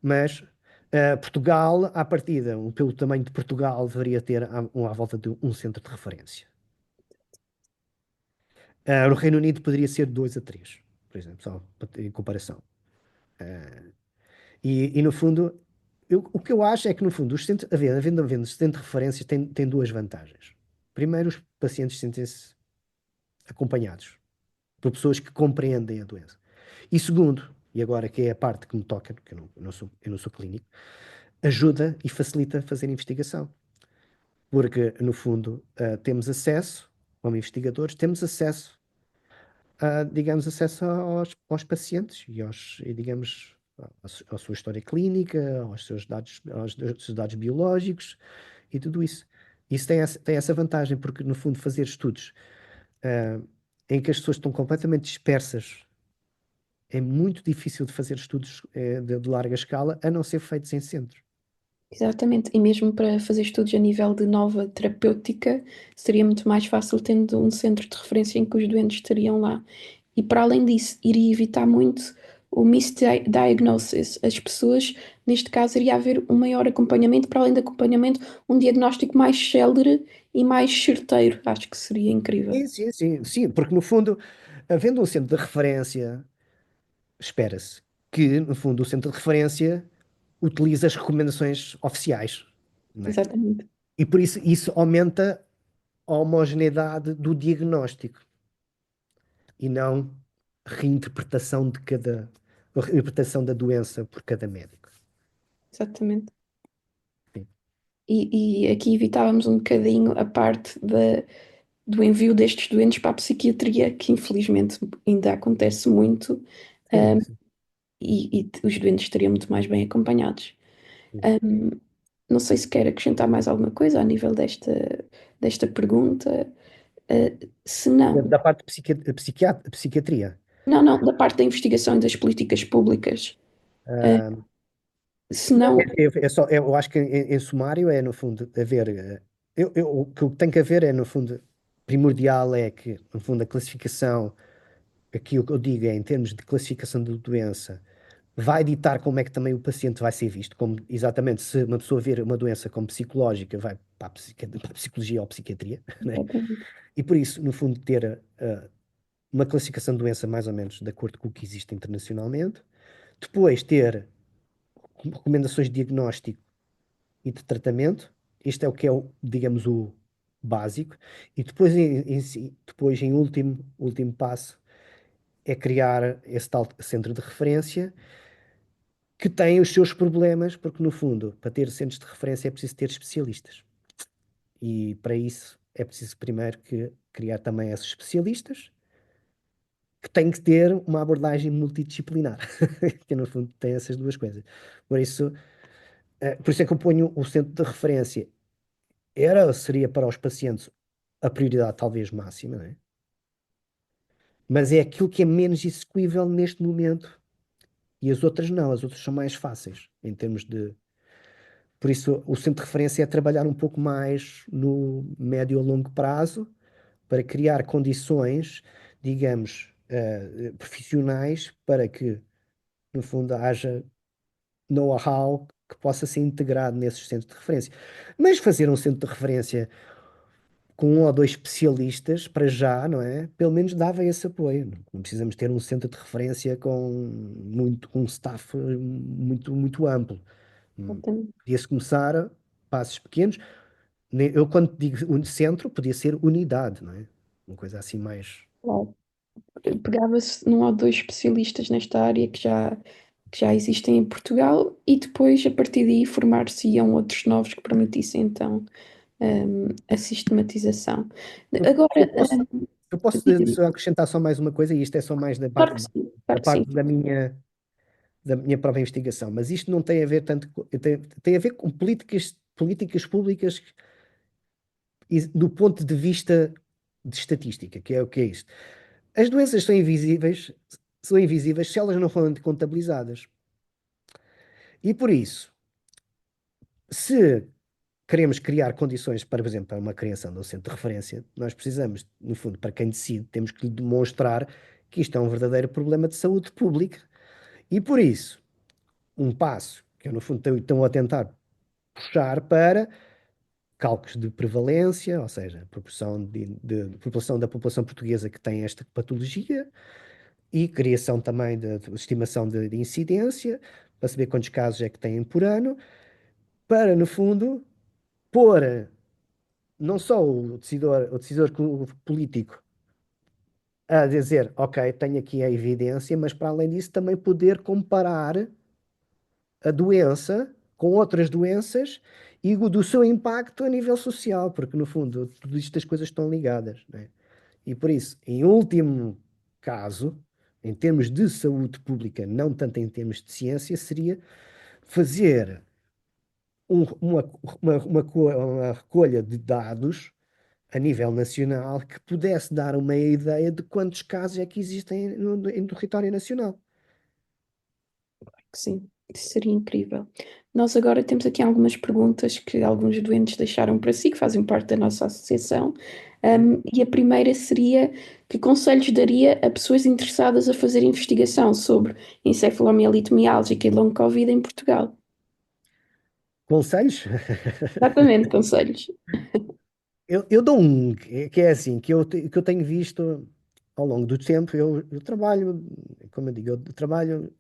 mas Portugal, à partida, pelo tamanho de Portugal, deveria ter à volta de um centro de referência. No Reino Unido poderia ser dois a três, por exemplo, só em comparação. No fundo, o que eu acho é que, no fundo, havendo centro de referência, tem duas vantagens. Primeiro, os pacientes sentem-se acompanhados por pessoas que compreendem a doença. E segundo, e agora que é a parte que me toca, porque eu não sou clínico, ajuda e facilita fazer investigação. Porque, no fundo, temos acesso, como investigadores, temos acesso, digamos, acesso aos pacientes e, digamos, à sua história clínica, aos seus dados biológicos e tudo isso. Isso tem essa vantagem, porque, no fundo, fazer estudos ah, em que as pessoas estão completamente dispersas é muito difícil de fazer estudos de larga escala, a não ser feitos em centros. Exatamente, e mesmo para fazer estudos a nível de nova terapêutica, seria muito mais fácil tendo um centro de referência em que os doentes estariam lá. E para além disso, iria evitar muito o misdiagnosis. As pessoas, neste caso, iria haver um maior acompanhamento, para além de acompanhamento, um diagnóstico mais célere e mais certeiro. Acho que seria incrível. Sim, sim, sim, sim, porque no fundo, havendo um centro de referência, espera-se que, no fundo, o centro de referência utilize as recomendações oficiais, não é? Exatamente. E por isso aumenta a homogeneidade do diagnóstico e não a reinterpretação da doença por cada médico. Exatamente. Sim, E aqui evitávamos um bocadinho a parte do envio destes doentes para a psiquiatria, que infelizmente ainda acontece muito, sim, um, sim, e os doentes estariam muito mais bem acompanhados. sim. Um, não sei se quer acrescentar mais alguma coisa a nível desta pergunta. Se não, Da parte de psiquiatria. não, não, da parte da investigação e das políticas públicas. Uh, Ah, se não, não, eu acho que em sumário é, no fundo, haver. O que tem que haver é, no fundo, primordial é que, no fundo, a classificação, aqui o que eu digo é, em termos de classificação de doença, vai ditar como é que também o paciente vai ser visto, como exatamente se uma pessoa ver uma doença como psicológica, vai para a psicologia ou psiquiatria, né? Exatamente. E por isso, no fundo, ter uma classificação de doença mais ou menos de acordo com o que existe internacionalmente, depois ter recomendações de diagnóstico e de tratamento, este é o que é, digamos, o básico, e depois, depois em último passo, é criar esse tal centro de referência que tem os seus problemas, porque no fundo, para ter centros de referência é preciso ter especialistas. E para isso é preciso primeiro que criar também esses especialistas, que têm que ter uma abordagem multidisciplinar, que no fundo tem essas duas coisas. Por isso é que eu ponho o centro de referência. Seria para os pacientes a prioridade talvez máxima, não é? Mas é aquilo que é menos execuível neste momento. E as outras não, as outras são mais fáceis em termos de. Por isso, o centro de referência é trabalhar um pouco mais no médio a longo prazo para criar condições, digamos, profissionais para que, no fundo, haja know-how que possa ser integrado nesses centros de referência. Mas fazer um centro de referência com um ou dois especialistas, para já, não é? Pelo menos dava esse apoio. Não precisamos ter um centro de referência com um staff muito amplo. Exatamente. Podia-se começar passos pequenos. Eu, quando digo centro, podia ser unidade, não é? Uma coisa assim mais. Claro. Pegava-se num ou dois especialistas nesta área que já existem em Portugal e depois, a partir daí, formar-se-iam outros novos que permitissem então a sistematização. Eu Agora, posso, eu posso diga-me. só acrescentar só mais uma coisa, e isto é só mais Claro que sim, da claro que sim. parte da minha própria investigação, mas isto não tem a ver tanto, tem a ver com políticas públicas do ponto de vista de estatística, que é o que é isto. As doenças são invisíveis se elas não forem contabilizadas. E por isso, se queremos criar condições para, por exemplo, para uma criação de um centro de referência, nós precisamos, no fundo, para quem decide, temos que lhe demonstrar que isto é um verdadeiro problema de saúde pública. E por isso, um passo que eu, no fundo, estão a tentar puxar para cálculos de prevalência, ou seja, a proporção de população da população portuguesa que tem esta patologia, e criação também de estimação de incidência, para saber quantos casos é que têm por ano, para, no fundo, pôr não só o decisor político a dizer, ok, tenho aqui a evidência, mas para além disso também poder comparar a doença com outras doenças e do seu impacto a nível social, porque no fundo tudo isto as coisas estão ligadas, né? E por isso, em último caso, em termos de saúde pública, não tanto em termos de ciência, seria fazer uma recolha de dados a nível nacional que pudesse dar uma ideia de quantos casos é que existem em território nacional. Que sim, isso seria incrível. Nós agora temos aqui algumas perguntas que alguns doentes deixaram para si, que fazem parte da nossa associação. E a primeira seria: que conselhos daria a pessoas interessadas a fazer investigação sobre encefalomielite miálgica e long COVID em Portugal? Conselhos? Exatamente, conselhos. Eu dou um, que é assim, que eu tenho visto ao longo do tempo. Eu trabalho, como eu digo, eu trabalho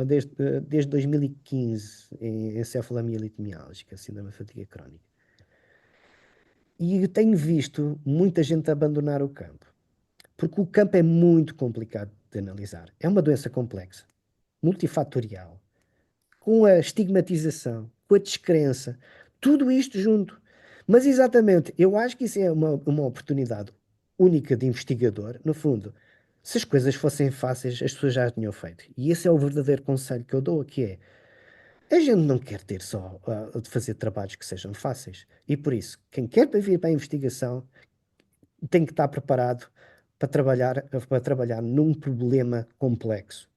desde 2015 em encefalomielite miálgica, síndrome de fadiga crónica. E eu tenho visto muita gente abandonar o campo, porque o campo é muito complicado de analisar. É uma doença complexa, multifatorial, com a estigmatização, com a descrença, tudo isto junto. Mas exatamente, eu acho que isso é uma oportunidade única de investigador. No fundo, se as coisas fossem fáceis, as pessoas já as tinham feito. E esse é o verdadeiro conselho que eu dou, que é, a gente não quer ter só de fazer trabalhos que sejam fáceis. E por isso, quem quer vir para a investigação tem que estar preparado para trabalhar num problema complexo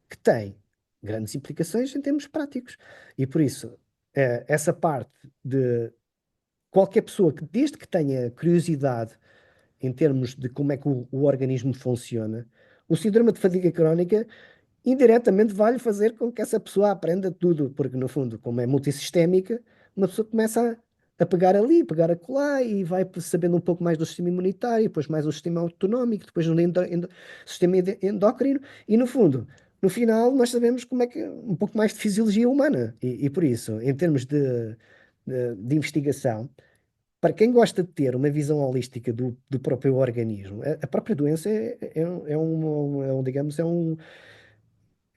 que tem grandes implicações em termos práticos. E por isso, essa parte de qualquer pessoa que, desde que tenha curiosidade em termos de como é que o organismo funciona, o síndrome de fadiga crónica indiretamente vai fazer com que essa pessoa aprenda tudo, porque no fundo, como é multissistémica, uma pessoa começa a pegar ali, pegar acolá e vai sabendo um pouco mais do sistema imunitário, depois mais o sistema autonómico, depois o sistema endócrino e no fundo, no final nós sabemos como é que um pouco mais de fisiologia humana e por isso, em termos de investigação, para quem gosta de ter uma visão holística do próprio organismo, a própria doença digamos,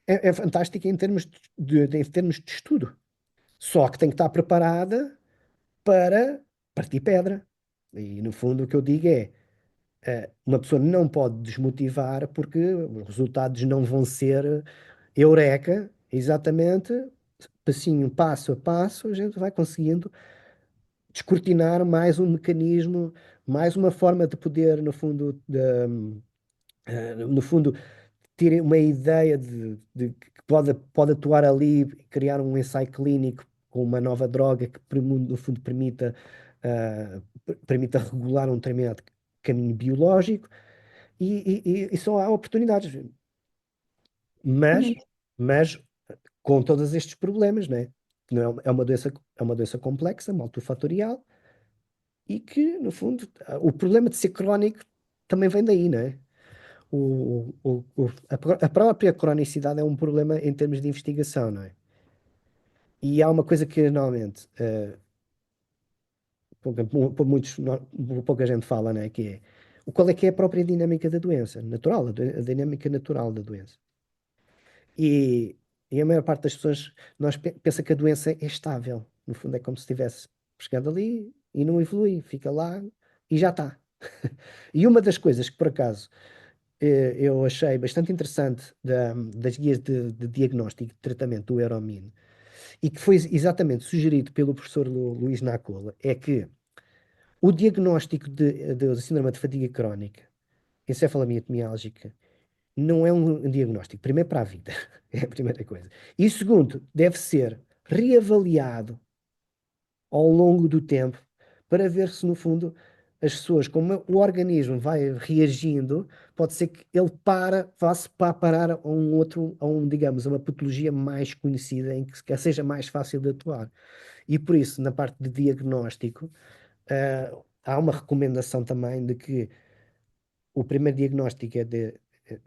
é fantástica em termos em termos de estudo. Só que tem que estar preparada para partir pedra. E no fundo o que eu digo é, uma pessoa não pode desmotivar porque os resultados não vão ser eureka, exatamente, passinho, passo a passo, a gente vai conseguindo descortinar mais um mecanismo, mais uma forma de poder, no fundo, ter uma ideia de que pode atuar ali, criar um ensaio clínico com uma nova droga que, no fundo, permita regular um determinado caminho biológico e só há oportunidades. Mas, Exatamente. mas com todos estes problemas, né? Não é uma doença complexa, multifatorial e que, no fundo, o problema de ser crónico também vem daí, né? A própria cronicidade é um problema em termos de investigação, não é? E há uma coisa que normalmente pouca gente fala, né? Que é qual é que é a própria dinâmica da doença, natural, a dinâmica natural da doença. E, e a maior parte das pessoas pensa que a doença é estável. No fundo, é como se estivesse chegando ali e não evolui, fica lá e já está. E uma das coisas que, por acaso, eu achei bastante interessante das guias de diagnóstico e de tratamento do Euromin e que foi exatamente sugerido pelo professor Luís Nacola, é que o diagnóstico de síndrome de fadiga crónica, encefalomialgia não é um diagnóstico, primeiro para a vida, é a primeira coisa. E segundo, deve ser reavaliado ao longo do tempo para ver se, no fundo, as pessoas, como o organismo vai reagindo, pode ser que ele vá-se parar a um outro, digamos, a uma patologia mais conhecida em que seja mais fácil de atuar. E por isso, na parte de diagnóstico, há uma recomendação também de que o primeiro diagnóstico é de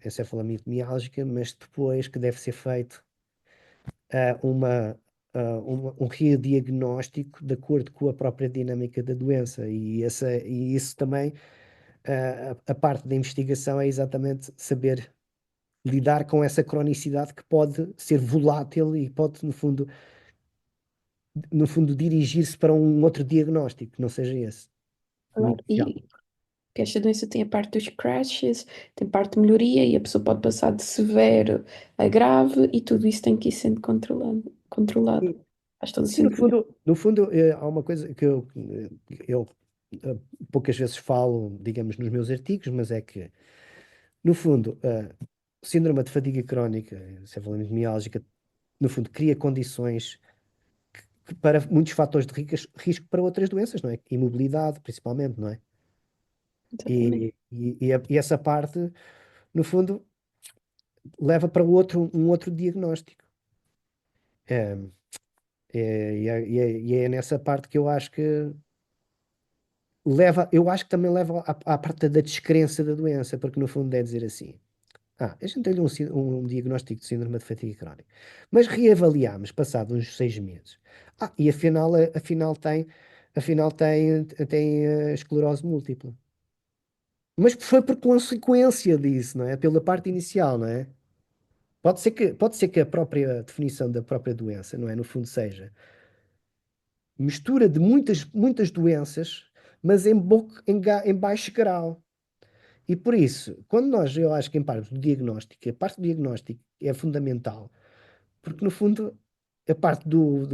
encefalite miálgica, mas depois que deve ser feito um rediagnóstico de acordo com a própria dinâmica da doença. E isso também, a parte da investigação é exatamente saber lidar com essa cronicidade que pode ser volátil e pode, no fundo, dirigir-se para um outro diagnóstico, que não seja esse, o Claro. inicial. E que esta doença tem a parte dos crashes, tem parte de melhoria e a pessoa pode passar de severo a grave e tudo isso tem que ir sendo controlado. E, Faz todo o sim, no sentido. fundo, há uma coisa que eu poucas vezes falo, digamos, nos meus artigos, mas é que, no fundo, síndrome de fadiga crónica, encefalite miálgica, no fundo, cria condições para muitos fatores de risco para outras doenças, não é? Imobilidade, principalmente, não é? Exatamente. E essa parte, no fundo, leva para um outro diagnóstico. É, e é nessa parte que eu acho que eu acho que também leva à parte da descrença da doença, porque no fundo é dizer assim, a gente tem um diagnóstico de síndrome de fatiga crónica, mas reavaliámos passado uns 6 meses. E afinal tem esclerose múltipla. Mas foi por consequência disso, não é? Pela parte inicial, não é? Pode ser que a própria definição da própria doença, não é? No fundo seja mistura de muitas, muitas doenças, mas em baixo grau. E por isso, eu acho que em parte do diagnóstico, a parte do diagnóstico é fundamental, porque no fundo, a parte do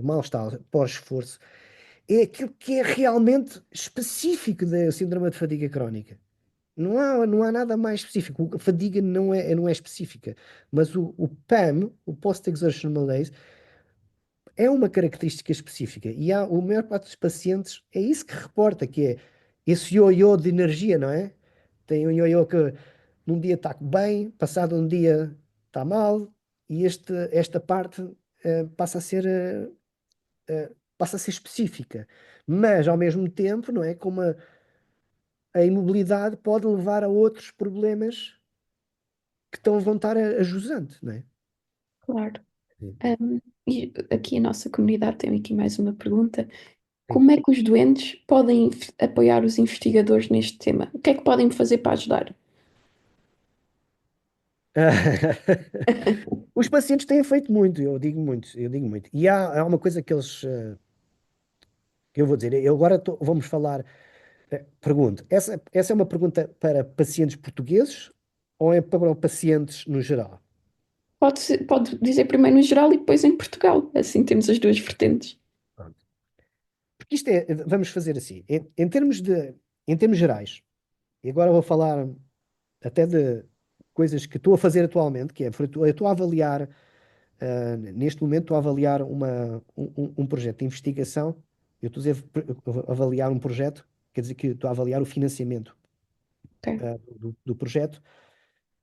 mal-estar pós-esforço é aquilo que é realmente específico da síndrome de fadiga crónica. Não há nada mais específico. A fadiga não é específica, mas o PAM, o Post-Exertion Malaise, é uma característica específica. E a maior parte dos pacientes é isso que reporta, que é esse ioiô de energia, não é? Tem um ioiô num dia está bem, passado um dia está mal, e esta parte passa a ser específica. Mas, ao mesmo tempo, não é? Como a imobilidade pode levar a outros problemas vão estar a jusante, não é? Claro. Sim, E aqui a nossa comunidade tem aqui mais uma pergunta. sim. Como é que os doentes podem apoiar os investigadores neste tema? O que é que podem fazer para ajudar? Os pacientes têm feito muito, eu digo muito, eu digo muito. E há uma coisa que eu vou dizer, eu agora vamos falar, pergunto, essa é uma pergunta para pacientes portugueses ou é para pacientes no geral? Pode dizer primeiro no geral e depois em Portugal. Assim temos as duas vertentes. Pronto. Porque vamos fazer assim, em termos gerais, e agora vou falar até de coisas que estou a fazer atualmente, que é, eu estou a avaliar, neste momento estou a avaliar um projeto de investigação, eu estou a dizer, avaliar um projeto, quer dizer que estou a avaliar o financiamento, Ok. do projeto,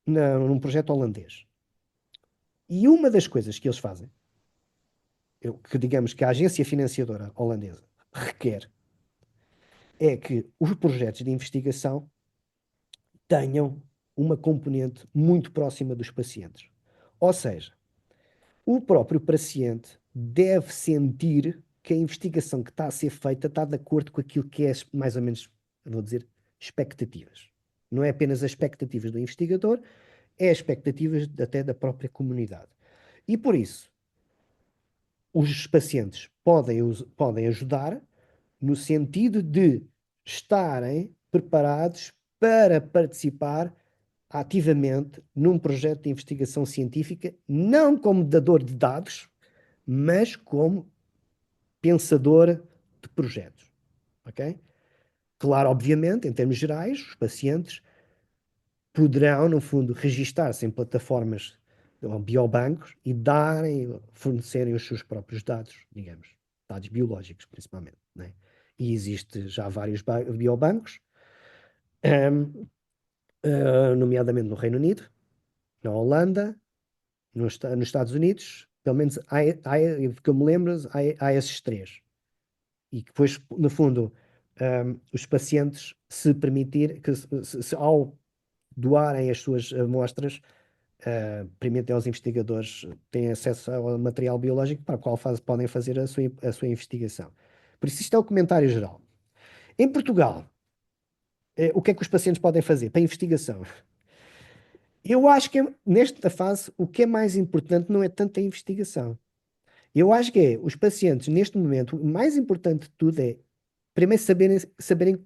num projeto holandês. E uma das coisas que eles fazem, que digamos que a agência financiadora holandesa requer, é que os projetos de investigação tenham uma componente muito próxima dos pacientes. Ou seja, o próprio paciente deve sentir que a investigação que está a ser feita está de acordo com aquilo que é, mais ou menos, vou dizer, expectativas. Não é apenas as expectativas do investigador, é as expectativas até da própria comunidade. E por isso, os pacientes podem ajudar no sentido de estarem preparados para participar ativamente num projeto de investigação científica, não como dador de dados, mas como pensador de projetos. Ok? Claro, obviamente, em termos gerais, os pacientes poderão, no fundo, registar-se em plataformas ou biobancos e fornecerem os seus próprios dados, digamos, dados biológicos principalmente, né? E existe já vários biobancos, nomeadamente no Reino Unido, na Holanda, nos Estados Unidos, pelo menos que eu me lembro, há esses três. E que depois, no fundo, os pacientes, se permitir, que ao doarem as suas amostras, permitem aos investigadores têm acesso ao material biológico para o qual podem fazer a sua investigação. Por isso, isto é o comentário geral. Em Portugal, o que é que os pacientes podem fazer para a investigação? Eu acho que nesta fase o que é mais importante não é tanto a investigação. Eu acho que os pacientes, neste momento, o mais importante de tudo é primeiro saberem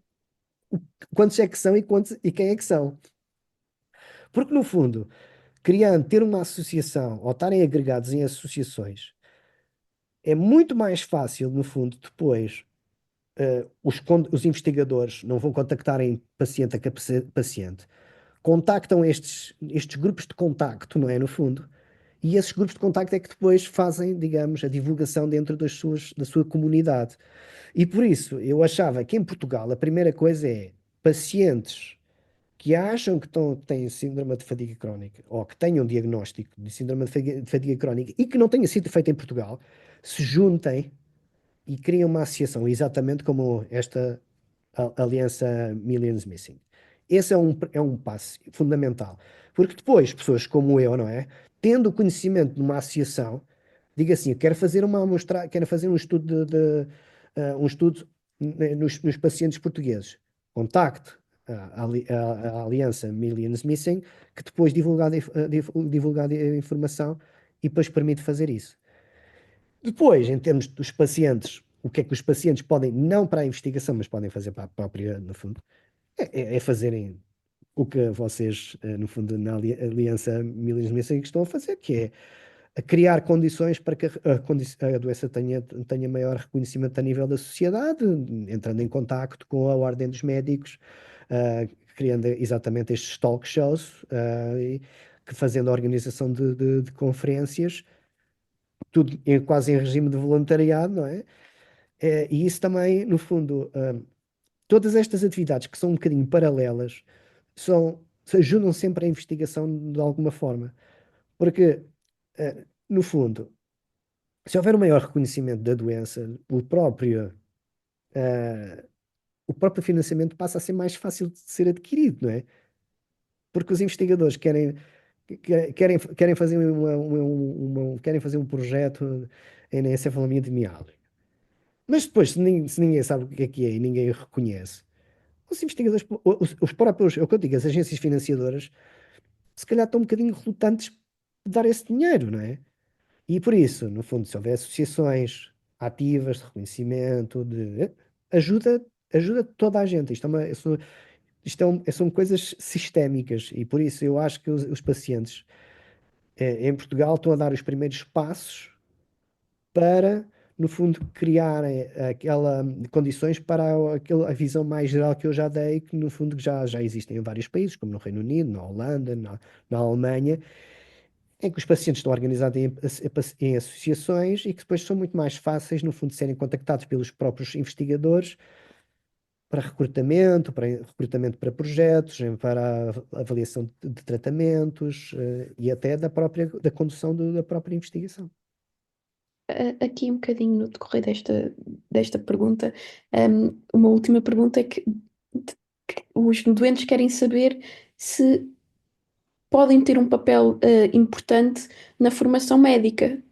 quantos é que são e quem é que são. Porque, no fundo, ter uma associação ou estarem agregados em associações é muito mais fácil, no fundo, depois os investigadores não vão contactar em paciente a paciente, contactam estes grupos de contacto, não é? No fundo, e esses grupos de contacto é que depois fazem, digamos, a divulgação dentro da sua comunidade. E por isso eu achava que em Portugal a primeira coisa é pacientes que acham que têm síndrome de fadiga crónica ou que tenham um diagnóstico de síndrome de fadiga crónica e que não tenha sido feito em Portugal, se juntem e criam uma associação, exatamente como esta Aliança Millions Missing. Esse é um passo fundamental. Porque depois, pessoas como eu, não é? Tendo o conhecimento de uma associação, diga assim, eu quero fazer um estudo nos pacientes portugueses. Contacte a Aliança Millions Missing, que depois divulgar a informação e depois permite fazer isso. Depois, em termos dos pacientes, o que é que os pacientes podem, não para a investigação, mas podem fazer para a própria, no fundo, é fazerem o que vocês, no fundo, na Aliança Milhões de Missões estão a fazer, que é a criar condições para que a doença tenha maior reconhecimento a nível da sociedade, entrando em contacto com a ordem dos médicos, criando exatamente estes talk shows, fazendo a organização de conferências, tudo quase em regime de voluntariado, não é? E isso também, no fundo, todas estas atividades que são um bocadinho paralelas, são se ajudam sempre a investigação de alguma forma. Porque, no fundo, se houver um maior reconhecimento da doença, eh, o próprio financiamento passa a ser mais fácil de ser adquirido, não é? Porque os investigadores querem fazer querem fazer um projeto em encefalomiomia. Mas depois, se ninguém sabe o que é e ninguém o reconhece, os investigadores, os próprios, é o que eu digo, as agências financiadoras, se calhar estão um bocadinho relutantes de dar esse dinheiro, não é? E por isso, no fundo, se houver associações ativas de reconhecimento, ajuda, ajuda toda a gente. São coisas sistémicas e por isso eu acho que os pacientes em Portugal estão a dar os primeiros passos para, no fundo, criarem aquela condições para a visão mais geral que eu já dei, que no fundo já existem em vários países, como no Reino Unido, na Holanda, na Alemanha, em que os pacientes estão organizados em associações e que depois são muito mais fáceis, no fundo, de serem contactados pelos próprios investigadores para recrutamento para projetos, para a avaliação de tratamentos, e até da condução da própria investigação. Aqui um bocadinho no decorrer desta pergunta, uma última pergunta é que os doentes querem saber se podem ter um papel importante na formação médica,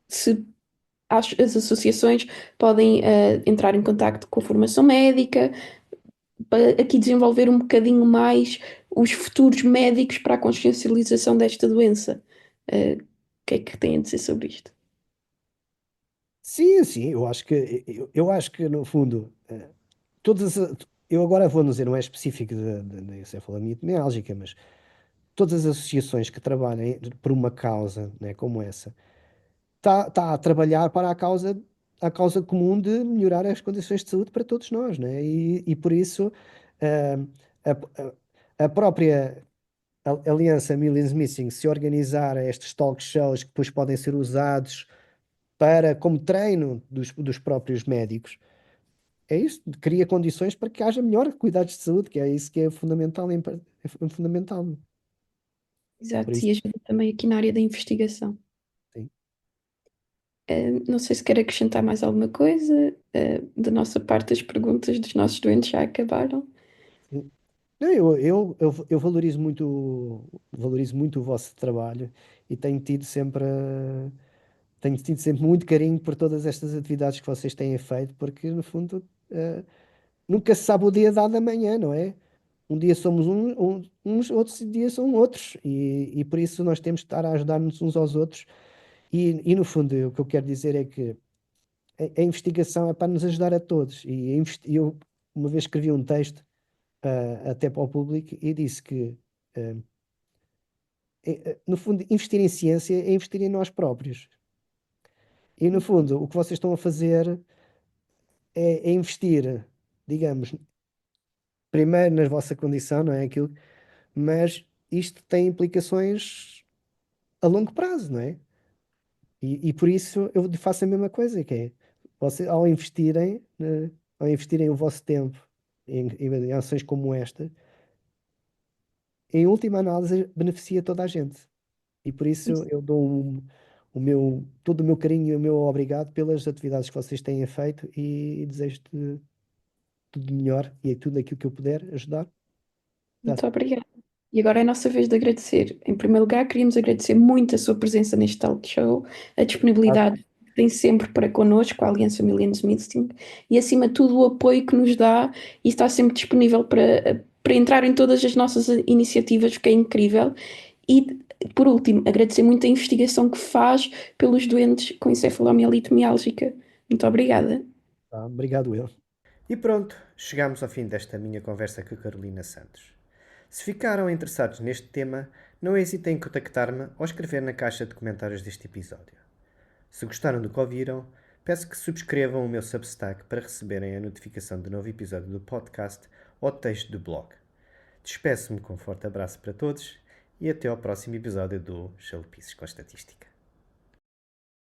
se as associações podem entrar em contacto com a formação médica, para aqui desenvolver um bocadinho mais os futuros médicos para a consciencialização desta doença. O que é que têm a dizer sobre isto? Sim, sim, eu acho que no fundo, todas a- eu agora vou dizer, não é específico da encefalomialgia, mas todas as associações que trabalhem por uma causa, né, como essa, tá a trabalhar para a causa comum de melhorar as condições de saúde para todos nós, né? E por isso, eh, a própria Aliança Millions Missing se organizar estes talk shows que depois podem ser usados como treino dos próprios médicos, é isso, cria condições para que haja melhor cuidados de saúde, que é isso que é fundamental, é fundamental. Por Exato, isso, e ajuda também aqui na área da investigação. sim. Não sei se quer acrescentar mais alguma coisa. Da nossa parte, as perguntas dos nossos doentes já acabaram. Não, eu valorizo muito o vosso trabalho e tenho tido sempre muito carinho por todas estas atividades que vocês têm feito, porque no fundo, nunca se sabe o dia dado amanhã, não é? Um dia somos uns, outros dias são outros, e por isso nós temos de estar a ajudar-nos uns aos outros. E no fundo, o que eu quero dizer é que a investigação é para nos ajudar a todos. E eu uma vez escrevi um texto, até para o público, e disse que, ah, no fundo, investir em ciência é investir em nós próprios. E no fundo, o que vocês estão a fazer é investir, digamos, primeiro na vossa condição, não é aquilo, mas isto tem implicações a longo prazo, não é? E por isso eu faço a mesma coisa, que é, ao investirem o vosso tempo em ações como esta, em última análise beneficia toda a gente. E por isso eu dou todo o meu carinho e o meu obrigado pelas atividades que vocês têm feito e desejo-te tudo de melhor e tudo aquilo que eu puder ajudar. Dá. Muito obrigada. E agora é a nossa vez de agradecer. Em primeiro lugar, queríamos agradecer muito a sua presença neste talk show, a disponibilidade que tem sempre para connosco, a Aliança Millennium Meeting, e acima de tudo o apoio que nos dá e está sempre disponível para entrar em todas as nossas iniciativas, que é incrível. E, por último, agradecer muito a investigação que faz pelos doentes com encefalomielite miálgica. Muito obrigada. Tá, obrigado eu. E pronto, chegamos ao fim desta minha conversa com a Carolina Santos. Se ficaram interessados neste tema, não hesitem em contactar-me ou escrever na caixa de comentários deste episódio. Se gostaram do que ouviram, peço que subscrevam o meu Substack para receberem a notificação de novo episódio do podcast ou texto do blog. Despeço-me com um forte abraço para todos e até ao próximo episódio do Chalupices com Estatística.